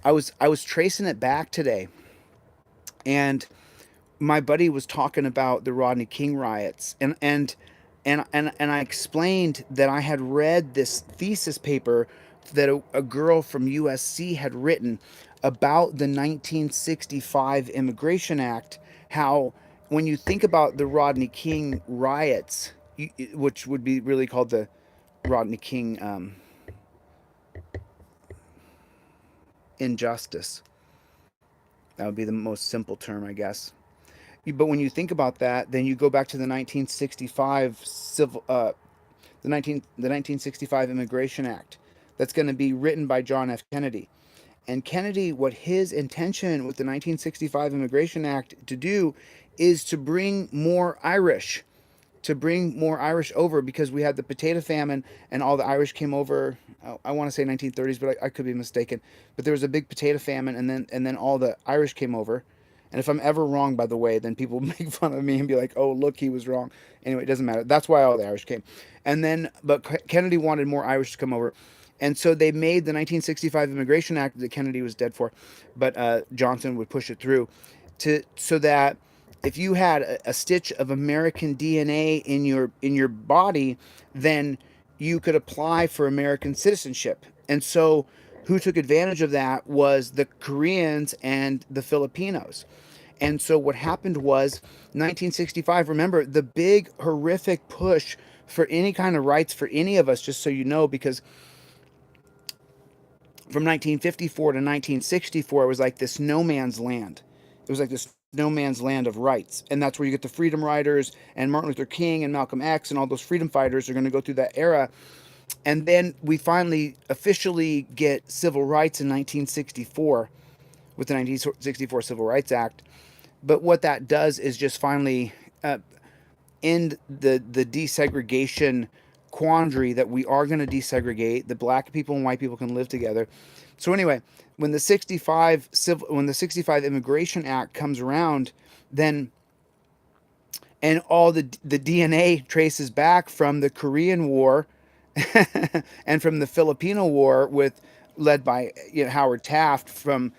I was tracing it back today, and my buddy was talking about the Rodney King riots, and I explained that I had read this thesis paper that a girl from USC had written about the 1965 Immigration Act. How when you think about the Rodney King riots, which would be really called the Rodney King injustice. That would be the most simple term, I guess. But when you think about that, then you go back to the 1965 the 1965 Immigration Act. That's going to be written by John F. Kennedy. And Kennedy, what his intention with the 1965 Immigration Act to do is to bring more Irish over, because we had the potato famine and all the Irish came over. I want to say 1930s, but I could be mistaken. But there was a big potato famine, and then all the Irish came over. And if I'm ever wrong, by the way, then people make fun of me and be like, "Oh, look, he was wrong." Anyway, it doesn't matter. That's why all the Irish came. But Kennedy wanted more Irish to come over, and so they made the 1965 Immigration Act that Kennedy was dead for, but Johnson would push it through, so that if you had a stitch of American DNA in your body, then you could apply for American citizenship. And so who took advantage of that was the Koreans and the Filipinos. And so what happened was 1965, remember the big horrific push for any kind of rights for any of us, just so you know, because from 1954 to 1964, it was like this no man's land. It was like this no man's land of rights. And that's where you get the Freedom Riders and Martin Luther King and Malcolm X and all those freedom fighters are going to go through that era. And then we finally officially get civil rights in 1964 with the 1964 Civil Rights Act. But what that does is just finally end the desegregation quandary that we are going to desegregate. The black people and white people can live together. So anyway, when the 65 Immigration Act comes around, then and all the DNA traces back from the Korean War and from the Filipino War with led by Howard Taft from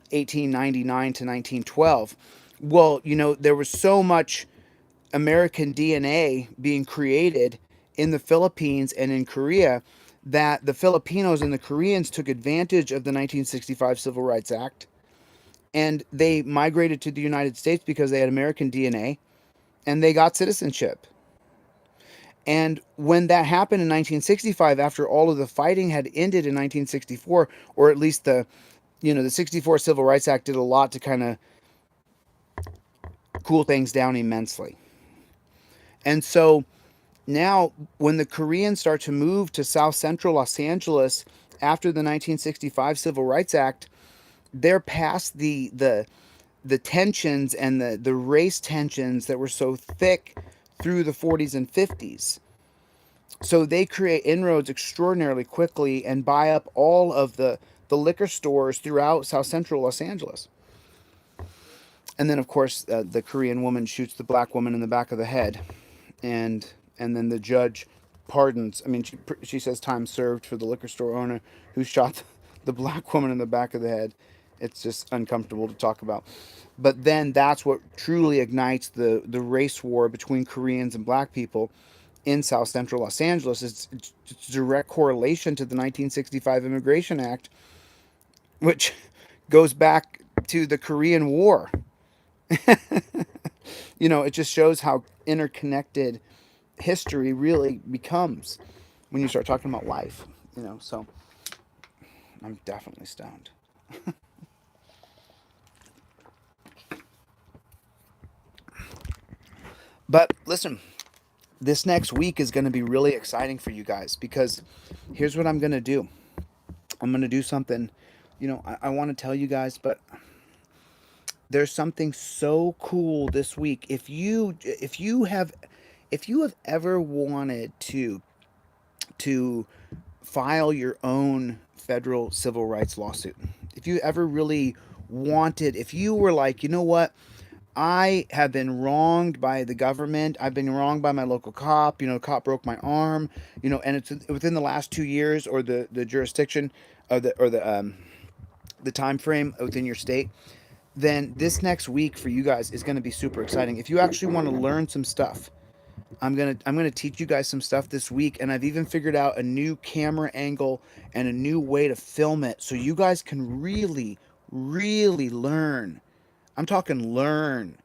1899 to 1912. Well, there was so much American DNA being created in the Philippines and in Korea that the Filipinos and the Koreans took advantage of the 1965 Civil Rights Act and they migrated to the United States because they had American DNA and they got citizenship. And when that happened in 1965, after all of the fighting had ended in 1964, or at least the 64 Civil Rights Act did a lot to kind of cool things down immensely. And so now, when the Koreans start to move to South Central Los Angeles after the 1965 Civil Rights Act, they're past the tensions and the race tensions that were so thick through the 40s and 50s. So they create inroads extraordinarily quickly and buy up all of the liquor stores throughout South Central Los Angeles. And then, of course, the Korean woman shoots the black woman in the back of the head, and then the judge pardons. I mean, she says time served for the liquor store owner who shot the black woman in the back of the head. It's just uncomfortable to talk about. But then that's what truly ignites the race war between Koreans and black people in South Central Los Angeles. It's direct correlation to the 1965 Immigration Act, which goes back to the Korean War. It just shows how interconnected history really becomes when you start talking about life. So I'm definitely stoned. But listen, this next week is going to be really exciting for you guys because here's what I'm going to do. I'm going to do something, I want to tell you guys, but there's something so cool this week. If you have ever wanted to file your own federal civil rights lawsuit, if you ever really wanted, if you were like, you know what, I have been wronged by the government. I've been wronged by my local cop. Cop broke my arm. And it's within the last 2 years, or the jurisdiction, or the time frame within your state. Then this next week for you guys is going to be super exciting. If you actually want to learn some stuff, I'm gonna teach you guys some stuff this week, and I've even figured out a new camera angle and a new way to film it, so you guys can really, really learn. I'm talking learn.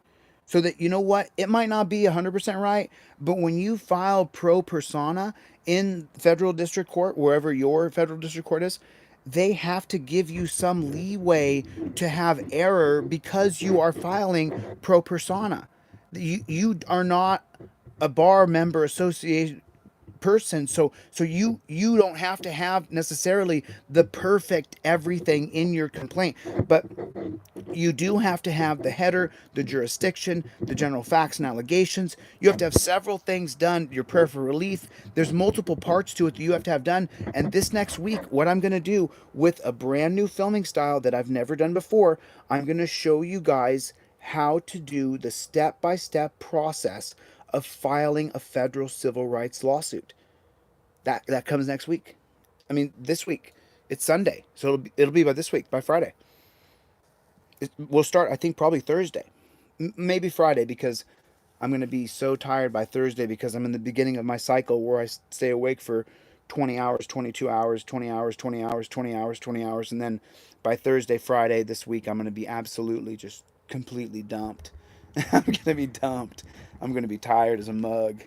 So that it might not be 100% right, but when you file pro persona in federal district court, wherever your federal district court is, they have to give you some leeway to have error because you are filing pro persona. You are not a bar member association person, so you don't have to have necessarily the perfect everything in your complaint, but you do have to have the header, the jurisdiction, the general facts and allegations. You have to have several things done, your prayer for relief. There's multiple parts to it that you have to have done. And this next week, what I'm going to do with a brand new filming style that I've never done before, I'm going to show you guys how to do the step-by-step process of filing a federal civil rights lawsuit. That comes next week. I mean, this week. It's Sunday, so it'll be by this week, by Friday. We'll start, I think, probably Thursday, maybe Friday, because I'm going to be so tired by Thursday because I'm in the beginning of my cycle where I stay awake for 20 hours, 22 hours, 20 hours, 20 hours, 20 hours, 20 hours. And then by Thursday, Friday this week, I'm going to be absolutely just completely dumped. I'm going to be dumped. I'm going to be tired as a mug.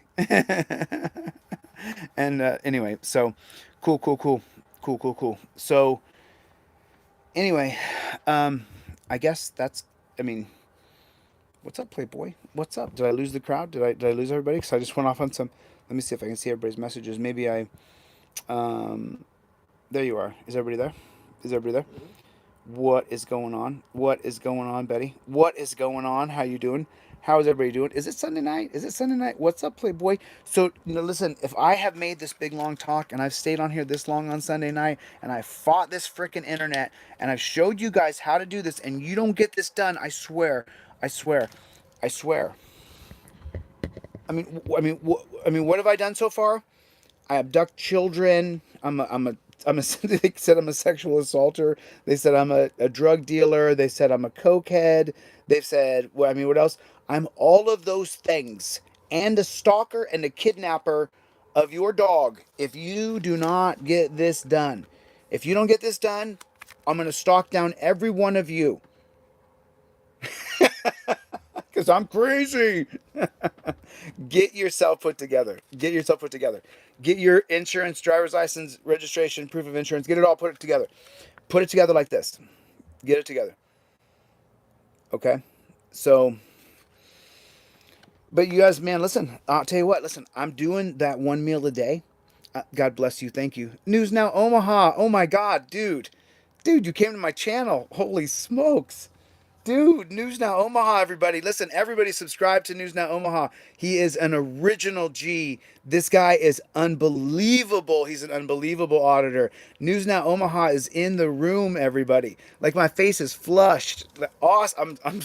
And anyway, so cool. So anyway, I guess that's, I mean, what's up, Playboy? What's up? Did I lose the crowd? Did I lose everybody? Because I just went off on some. Let me see if I can see everybody's messages. Maybe I. Um, there you are. Is everybody there? Is everybody there? What is going on? What is going on, Betty? What is going on? How you doing? How is everybody doing? Is it Sunday night? Is it Sunday night? What's up, Playboy? So, listen, if I have made this big long talk and I've stayed on here this long on Sunday night and I fought this freaking internet and I've showed you guys how to do this and you don't get this done, I swear, I swear, I swear. What have I done so far? I abduct children. They said I'm a sexual assaulter. They said I'm a drug dealer. They said I'm a cokehead. They've said, well, I mean, what else? I'm all of those things and a stalker and a kidnapper of your dog. If you do not get this done, if you don't get this done, I'm going to stalk down every one of you. Because I'm crazy. Get yourself put together. Get yourself put together. Get your insurance, driver's license, registration, proof of insurance. Get it all put together. Put it together like this. Get it together. Okay? So, but you guys, man, listen. I'll tell you what. Listen, I'm doing that one meal a day. God bless you. Thank you. News Now Omaha. Oh my God, dude. Dude, you came to my channel. Holy smokes. Dude, News Now Omaha, everybody. Listen, everybody subscribe to News Now Omaha. He is an original G. This guy is unbelievable. He's an unbelievable auditor. News Now Omaha is in the room, everybody. Like, my face is flushed. Awesome. I'm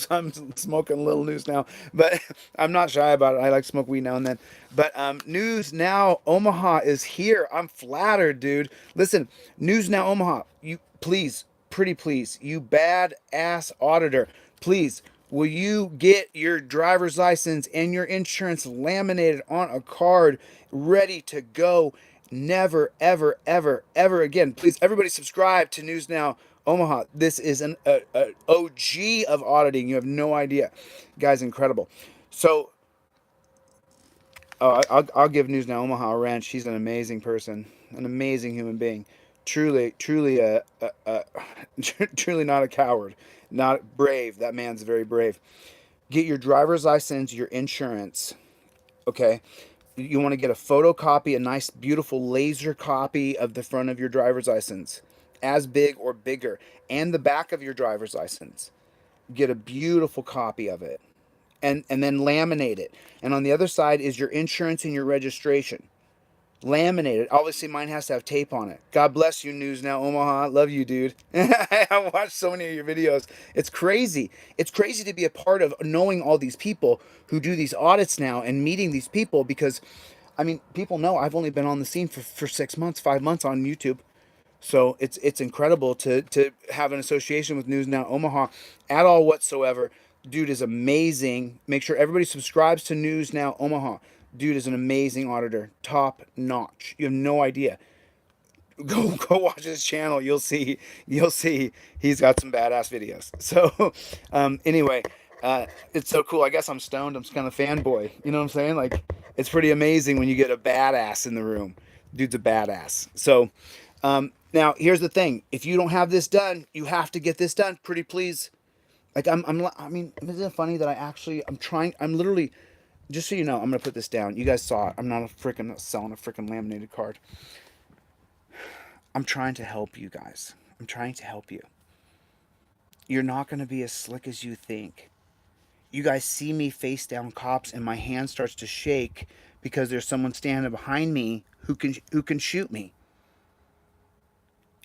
smoking a little News Now, but I'm not shy about it. I like to smoke weed now and then. But News Now Omaha is here. I'm flattered, dude. Listen, News Now Omaha, you please, pretty please, you badass auditor, please, will you get your driver's license and your insurance laminated on a card, ready to go? Never, ever, ever, ever again. Please, everybody subscribe to News Now Omaha. This is an OG of auditing. You have no idea. Guy's incredible. So, I'll give News Now Omaha a rant. She's an amazing person, an amazing human being. Truly, truly not a coward, not brave. That man's very brave. Get your driver's license, your insurance. Okay, you want to get a photocopy, a nice, beautiful laser copy of the front of your driver's license, as big or bigger, and the back of your driver's license. Get a beautiful copy of it, and then laminate it. And on the other side is your insurance and your registration. Laminated. Obviously, mine has to have tape on it. God bless you, News Now Omaha. Love you, dude. I watched so many of your videos. It's crazy. It's crazy to be a part of knowing all these people who do these audits now and meeting these people because, I mean, people know I've only been on the scene for 6 months, 5 months on YouTube. So it's incredible to have an association with News Now Omaha at all whatsoever. Dude is amazing. Make sure everybody subscribes to News Now Omaha. Dude is an amazing auditor, top notch. You have no idea. Go watch his channel. You'll see he's got some badass videos. So anyway, it's so cool. I guess I'm stoned. I'm just kind of fanboy. You know what I'm saying? Like, it's pretty amazing when you get a badass in the room. Dude's a badass. So now here's the thing. If you don't have this done, you have to get this done. Pretty please. Like I mean, isn't it funny that I'm literally, just so you know, I'm going to put this down. You guys saw it. I'm not selling a freaking laminated card. I'm trying to help you guys. I'm trying to help you. You're not going to be as slick as you think. You guys see me face down cops and my hand starts to shake because there's someone standing behind me who can shoot me.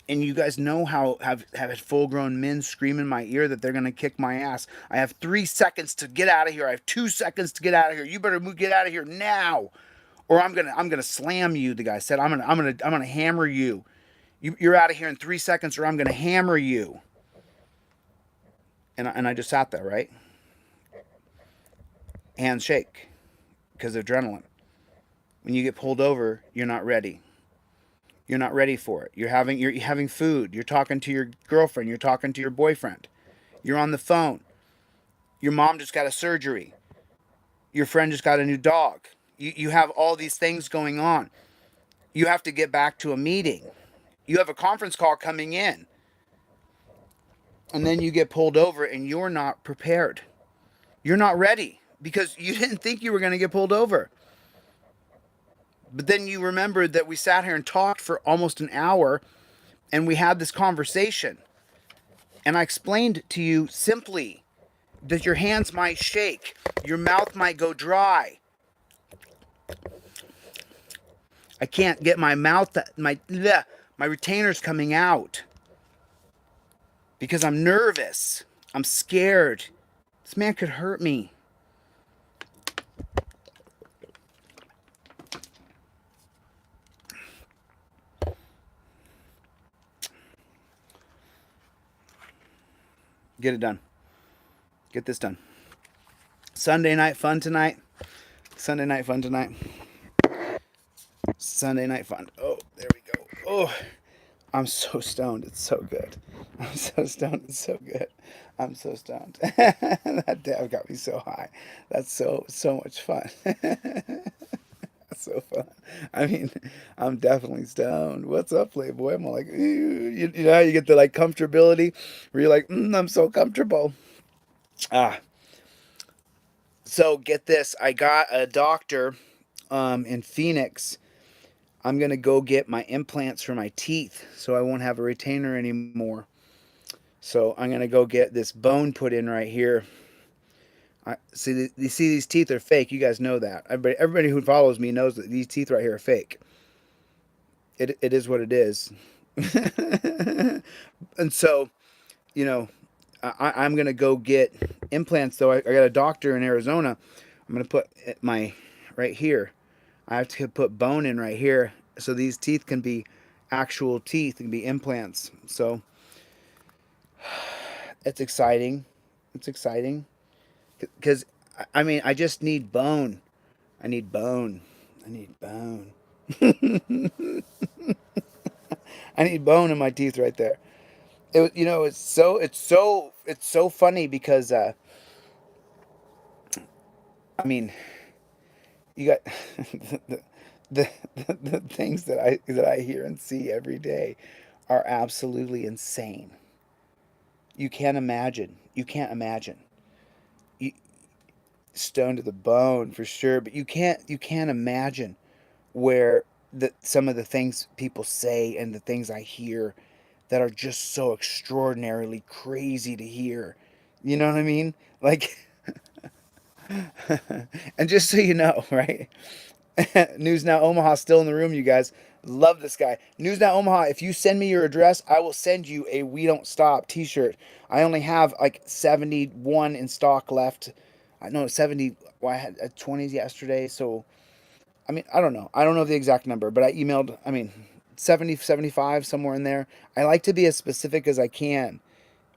And you guys know how have had full-grown men scream in my ear that they're going to kick my ass. I have 3 seconds to get out of here. I have 2 seconds to get out of here. You better get out of here now, or I'm gonna slam you. The guy said, I'm gonna hammer you. You're out of here in 3 seconds, or I'm gonna hammer you. And I just sat there, right? Hands shake because of adrenaline. When you get pulled over, you're not ready. You're not ready for it. You're having food. You're talking to your girlfriend. You're talking to your boyfriend. You're on the phone. Your mom just got a surgery. Your friend just got a new dog. You have all these things going on. You have to get back to a meeting. You have a conference call coming in. And then you get pulled over and you're not prepared. You're not ready because you didn't think you were going to get pulled over. But then you remembered that we sat here and talked for almost an hour and we had this conversation. And I explained to you simply that your hands might shake, your mouth might go dry. I can't get my mouth, my retainer's coming out because I'm nervous. I'm scared. This man could hurt me. Get it done. Get this done. Sunday night fun tonight. Sunday night fun tonight. Sunday night fun. Oh, there we go. Oh, I'm so stoned. It's so good. I'm so stoned. It's so good. I'm so stoned. That dab got me so high. That's so much fun. That's so fun. I mean, I'm definitely stoned. What's up, Playboy? I'm like, you know how you get the like comfortability where you're like, I'm so comfortable. So get this. I got a doctor in Phoenix. I'm going to go get my implants for my teeth so I won't have a retainer anymore. So I'm going to go get this bone put in right here. You see these teeth are fake. You guys know that. Everybody who follows me knows that these teeth right here are fake. It is what it is. And so, you know, I'm going to go get implants, though. I got a doctor in Arizona. I'm going to put my right here. I have to put bone in right here so these teeth can be actual teeth and be implants. So it's exciting. It's exciting because I mean I just need bone. I need bone. I need bone. I need bone in my teeth right there. It's so funny because I mean you got the things that I hear and see every day are absolutely insane. You can't imagine. You can't imagine. You stoned to the bone for sure, but you can't imagine where some of the things people say and the things I hear that are just so extraordinarily crazy to hear. You know what I mean? Like and just so you know, right? News Now Omaha still in the room, you guys. Love this guy. News Now Omaha, if you send me your address, I will send you a We Don't Stop t-shirt. I only have like 71 in stock left. I know 70. Well, I had 20s yesterday, so I mean, I don't know. I don't know the exact number, but I emailed, 70, 75, somewhere in there. I like to be as specific as I can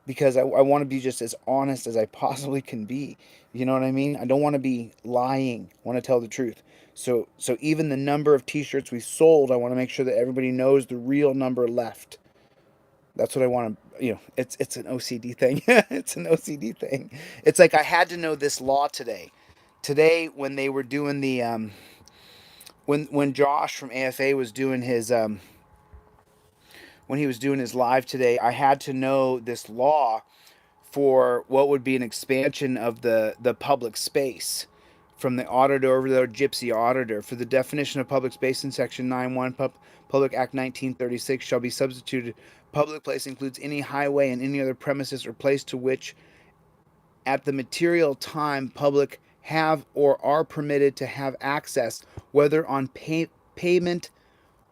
because I want to be just as honest as I possibly can be. You know what I mean? I don't want to be lying. I want to tell the truth. So even the number of t-shirts we sold, I want to make sure that everybody knows the real number left. That's what I want to, it's an OCD thing. It's an OCD thing. It's like I had to know this law today. Today, when they were doing the, when Josh from AFA was doing his, when he was doing his live today, I had to know this law for what would be an expansion of the public space from the auditor over the gypsy auditor. For the definition of public space in section 9.1 Public Act 1936 shall be substituted. Public place includes any highway and any other premises or place to which at the material time public have or are permitted to have access, whether on payment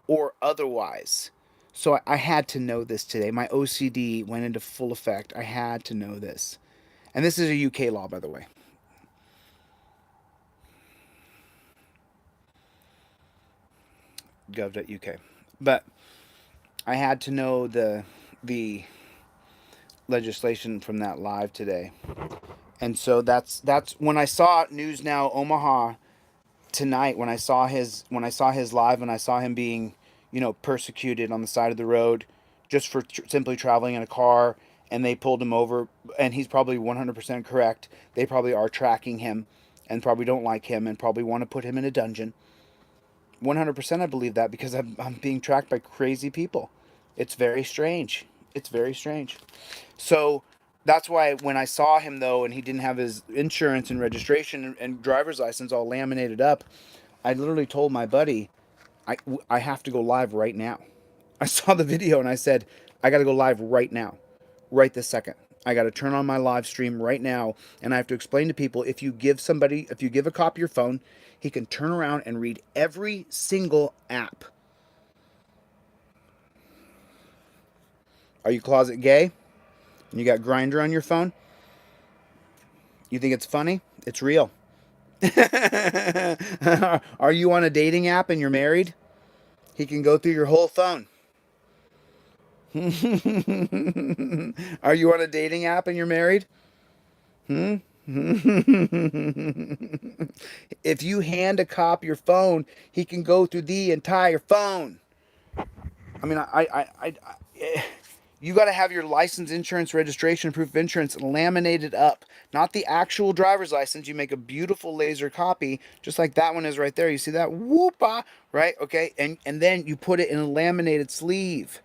or otherwise. So I had to know this today. My OCD went into full effect. I had to know this. And this is a UK law, by the way. Gov.uk. But I had to know the legislation from that live today. And so that's when I saw News Now Omaha tonight, when I saw his live and I saw him being, persecuted on the side of the road just for simply traveling in a car, and they pulled him over, and he's probably 100% correct. They probably are tracking him and probably don't like him and probably want to put him in a dungeon. 100% I believe that because I'm being tracked by crazy people. It's very strange. It's very strange. So that's why when I saw him, though, and he didn't have his insurance and registration and driver's license all laminated up, I literally told my buddy, I have to go live right now. I saw the video and I said, I got to go live right now, right this second. I got to turn on my live stream right now, and I have to explain to people, if you give a cop your phone, he can turn around and read every single app. Are you closet gay? And you got Grindr on your phone? You think it's funny? It's real. Are you on a dating app and you're married? He can go through your whole phone. Are you on a dating app and you're married? If you hand a cop your phone, he can go through the entire phone. I mean, you got to have your license, insurance, registration, proof of insurance laminated up. Not the actual driver's license. You make a beautiful laser copy, just like that one is right there. You see that? Whoop-ah, right? Okay, and then you put it in a laminated sleeve.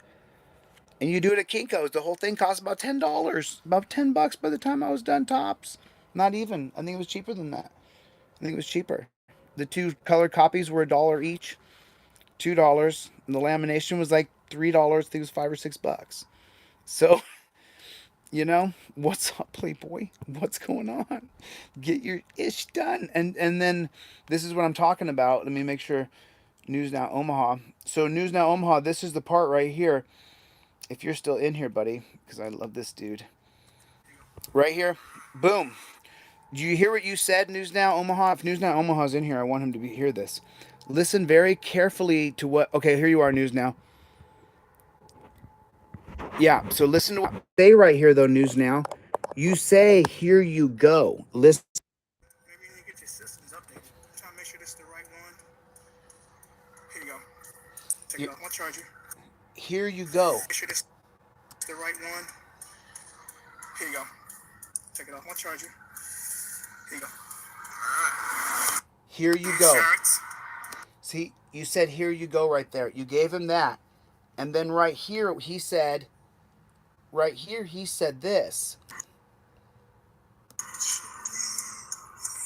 And you do it at Kinko's. The whole thing costs about $10. About $10 by the time I was done tops. Not even. I think it was cheaper than that. I think it was cheaper. The two color copies were $1 each. $2. And the lamination was like $3. I think it was $5 or $6. So, what's up, Playboy? What's going on? Get your ish done. And then this is what I'm talking about. Let me make sure. News Now Omaha. So News Now Omaha, this is the part right here. If you're still in here, buddy, because I love this dude. Right here. Boom. Do you hear what you said, News Now Omaha? If News Now Omaha's in here, I want him to hear this. Listen very carefully to what... Okay, here you are, News Now. Yeah, so listen to what I say right here, though, News Now. You say, here you go. Listen. Maybe you need to get your systems updated. I'm trying to make sure this is the right one. Here you go. Take it off my charger. Here you go. Make sure this is the right one. Here you go. Take it off my charger. Here you go. Alright. Here you go. See, you said here you go right there. You gave him that. And then right here, he said this. Here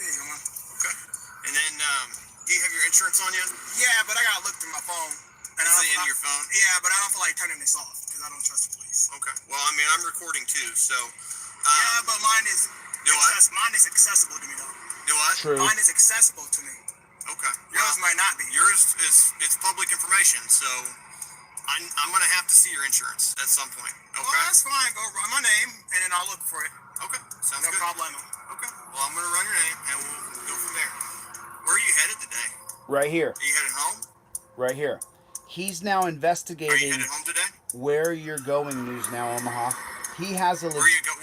you go, man. Okay. And then, do you have your insurance on you? Yeah, but I gotta look through my phone. And is it in your phone? Yeah, but I don't feel like turning this off because I don't trust the police. Okay. Well, I mean, I'm recording too, so. Yeah, but mine is. Mine is accessible to me, though. Do what? True. Mine is accessible to me. Okay. Yours might not be. Yours it's public information, so I'm gonna have to see your insurance at some point. Okay. Well, that's fine. Go run my name, and then I'll look for it. Okay. Sounds good. No problem. Okay. Well, I'm gonna run your name, and we'll go from there. Where are you headed today? Right here. Are you headed home? Right here. He's now investigating. Are you headed home today? Where you're going, News Now Omaha. He has a. Where are you going?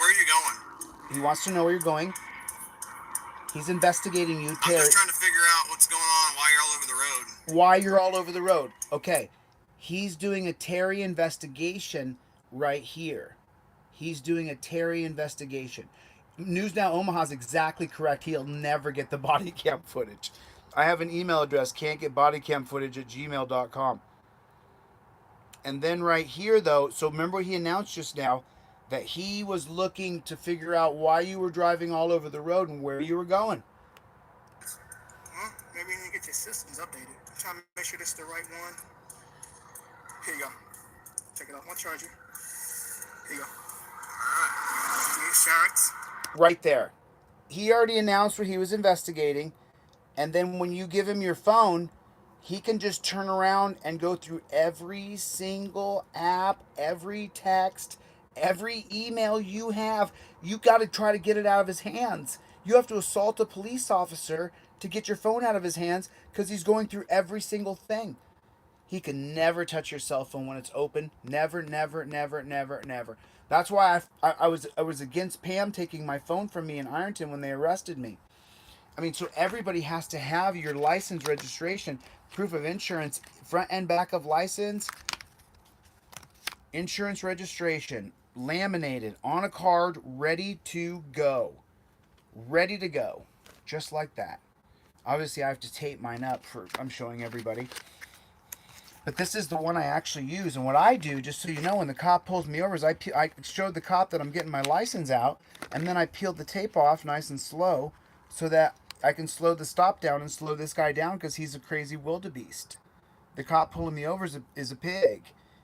He wants to know where you're going. He's investigating you. I'm just trying to figure out what's going on, why you're all over the road. Why you're all over the road. Okay. He's doing a Terry investigation right here. He's doing a Terry investigation. News Now Omaha's exactly correct. He'll never get the body cam footage. I have an email address, can'tgetbodycamfootage@gmail.com. And then right here, though, so remember he announced just now that he was looking to figure out why you were driving all over the road and where you were going. Well, maybe you need to get your systems updated. I'm trying to make sure this is the right one. Here you go. Take it off my charger. Here you go. Alright. Your insurance. Right there. He already announced what he was investigating. And then when you give him your phone, he can just turn around and go through every single app, every text, every email you have. You got to try to get it out of his hands. You have to assault a police officer to get your phone out of his hands because he's going through every single thing. He can never touch your cell phone when it's open. Never, never, never, never, never. That's why I was against Pam taking my phone from me in Ironton when they arrested me. I mean, so everybody has to have your license registration. proof of insurance, front and back of license, insurance registration, laminated on a card, ready to go. Ready to go. Just like that. Obviously, I have to tape mine up for I'm showing everybody. But this is the one I actually use. And what I do, just so you know, when the cop pulls me over, is I showed the cop that I'm getting my license out, and then I peeled the tape off nice and slow so that I can slow the stop down and slow this guy down because he's a crazy wildebeest. The cop pulling me over is a pig.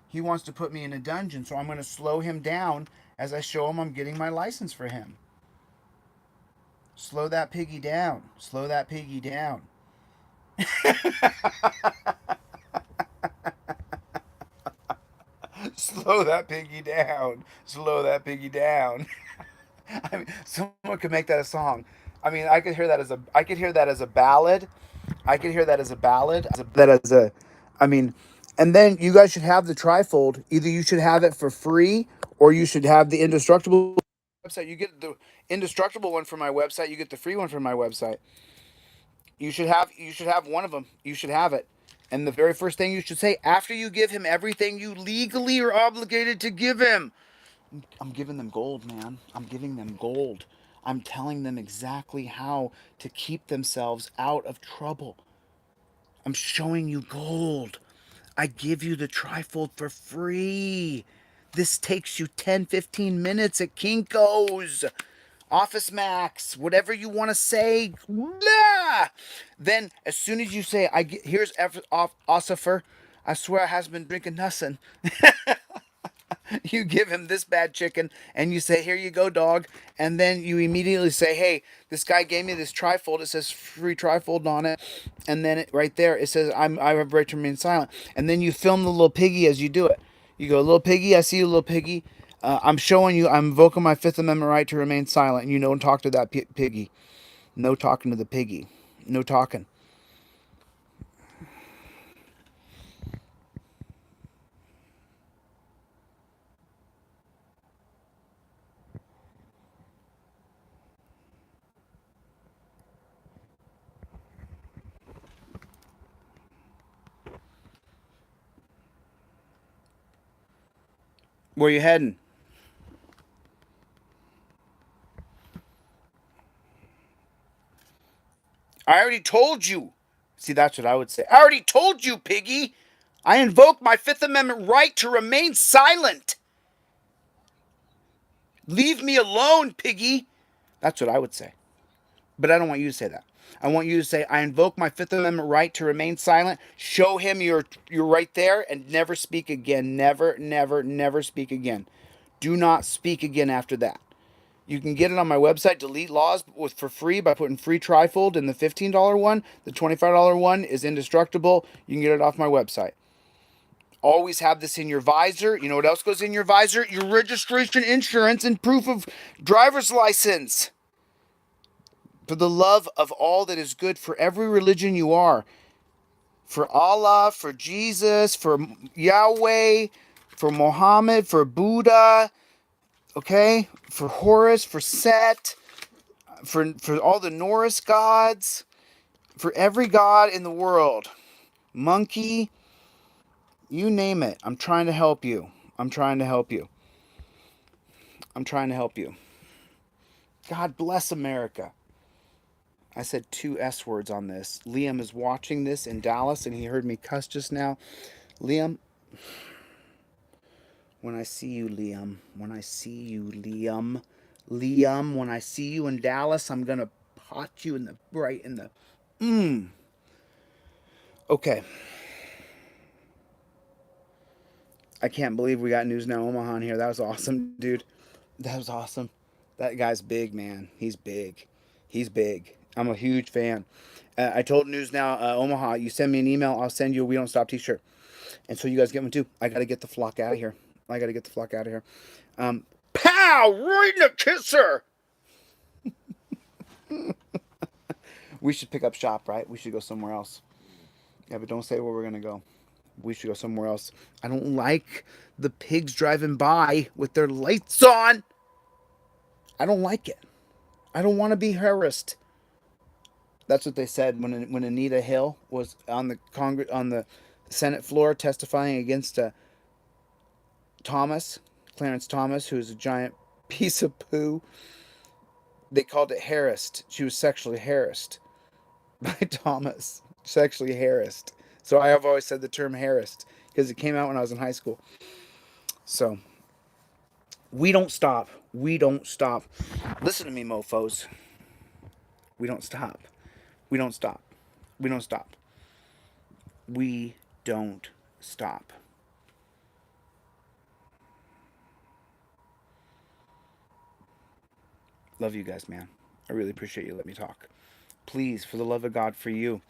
He wants to put me in a dungeon, so I'm going to slow him down as I show him I'm getting my license for him. Slow that piggy down. Slow that piggy down. Slow that piggy down. Slow that piggy down. I mean, someone could make that a song. I mean, I could hear that as a ballad. I could hear that as a ballad. I mean, and then you guys should have the trifold. Either you should have it for free, or you should have the indestructible website. You get the indestructible one from my website. You get the free one from my website. You should have one of them. You should have it. And the very first thing you should say after you give him everything you legally are obligated to give him, I'm giving them gold, man. I'm giving them gold. I'm telling them exactly how to keep themselves out of trouble. I'm showing you gold. I give you the trifold for free. This takes you 10, 15 minutes at Kinko's, Office Max, whatever you want to say. Blah! Then, as soon as you say, here's Ossifer, I swear I hasn't been drinking nothing. You give him this bad chicken and you say, here you go, dog. And then you immediately say, hey, this guy gave me this trifold. It says free trifold on it. And then right there, it says, I have right to remain silent. And then you film the little piggy as you do it. You go, little piggy, I see you, little piggy. I'm showing you, I'm invoking my Fifth Amendment right to remain silent. And you don't talk to that piggy. No talking to the piggy. No talking. Where you heading? I already told you. See, that's what I would say. I already told you, piggy. I invoke my Fifth Amendment right to remain silent. Leave me alone, piggy. That's what I would say. But I don't want you to say that. I want you to say, I invoke my Fifth Amendment right to remain silent. Show him you're right there and never speak again. Never, never, never speak again. Do not speak again after that. You can get it on my website, DeletelawZ, for free by putting free trifold in the $15 one. The $25 one is indestructible. You can get it off my website. Always have this in your visor. You know what else goes in your visor? Your registration, insurance, and proof of driver's license. For the love of all that is good, for every religion you are. For Allah, for Jesus, for Yahweh, for Muhammad, for Buddha, okay? For Horus, for Set, for all the Norse gods, for every god in the world. Monkey, you name it. I'm trying to help you. I'm trying to help you. I'm trying to help you. God bless America. I said 2 S words on this. Liam is watching this in Dallas and he heard me cuss just now. Liam, when I see you, Liam, when I see you, Liam, when I see you in Dallas, I'm going to pot you in the right in the Okay. I can't believe we got News Now Omaha in here. That was awesome, dude. That was awesome. That guy's big, man. He's big. He's big. I'm a huge fan. I told News Now Omaha, you send me an email, I'll send you a We Don't Stop t-shirt. And so you guys get one too. I got to get the flock out of here. Pow! Right in the kisser! We should pick up shop, right? We should go somewhere else. Yeah, but don't say where we're going to go. We should go somewhere else. I don't like the pigs driving by with their lights on. I don't like it. I don't want to be harassed. That's what they said when Anita Hill was on the Senate floor testifying against Thomas, Clarence Thomas, who's a giant piece of poo. They called it harassed. She was sexually harassed by Thomas. Sexually harassed. So I have always said the term harassed because it came out when I was in high school. So we don't stop. We don't stop. Listen to me, mofos. We don't stop. We don't stop. We don't stop. We don't stop. Love you guys, man. I really appreciate you letting me talk. Please, for the love of God, for you,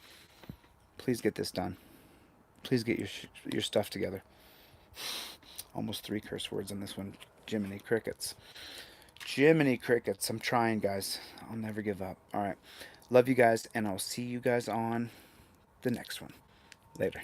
please get this done. Please get your stuff together. Almost 3 curse words on this one. Jiminy crickets. Jiminy crickets. I'm trying, guys. I'll never give up. All right. Love you guys, and I'll see you guys on the next one. Later.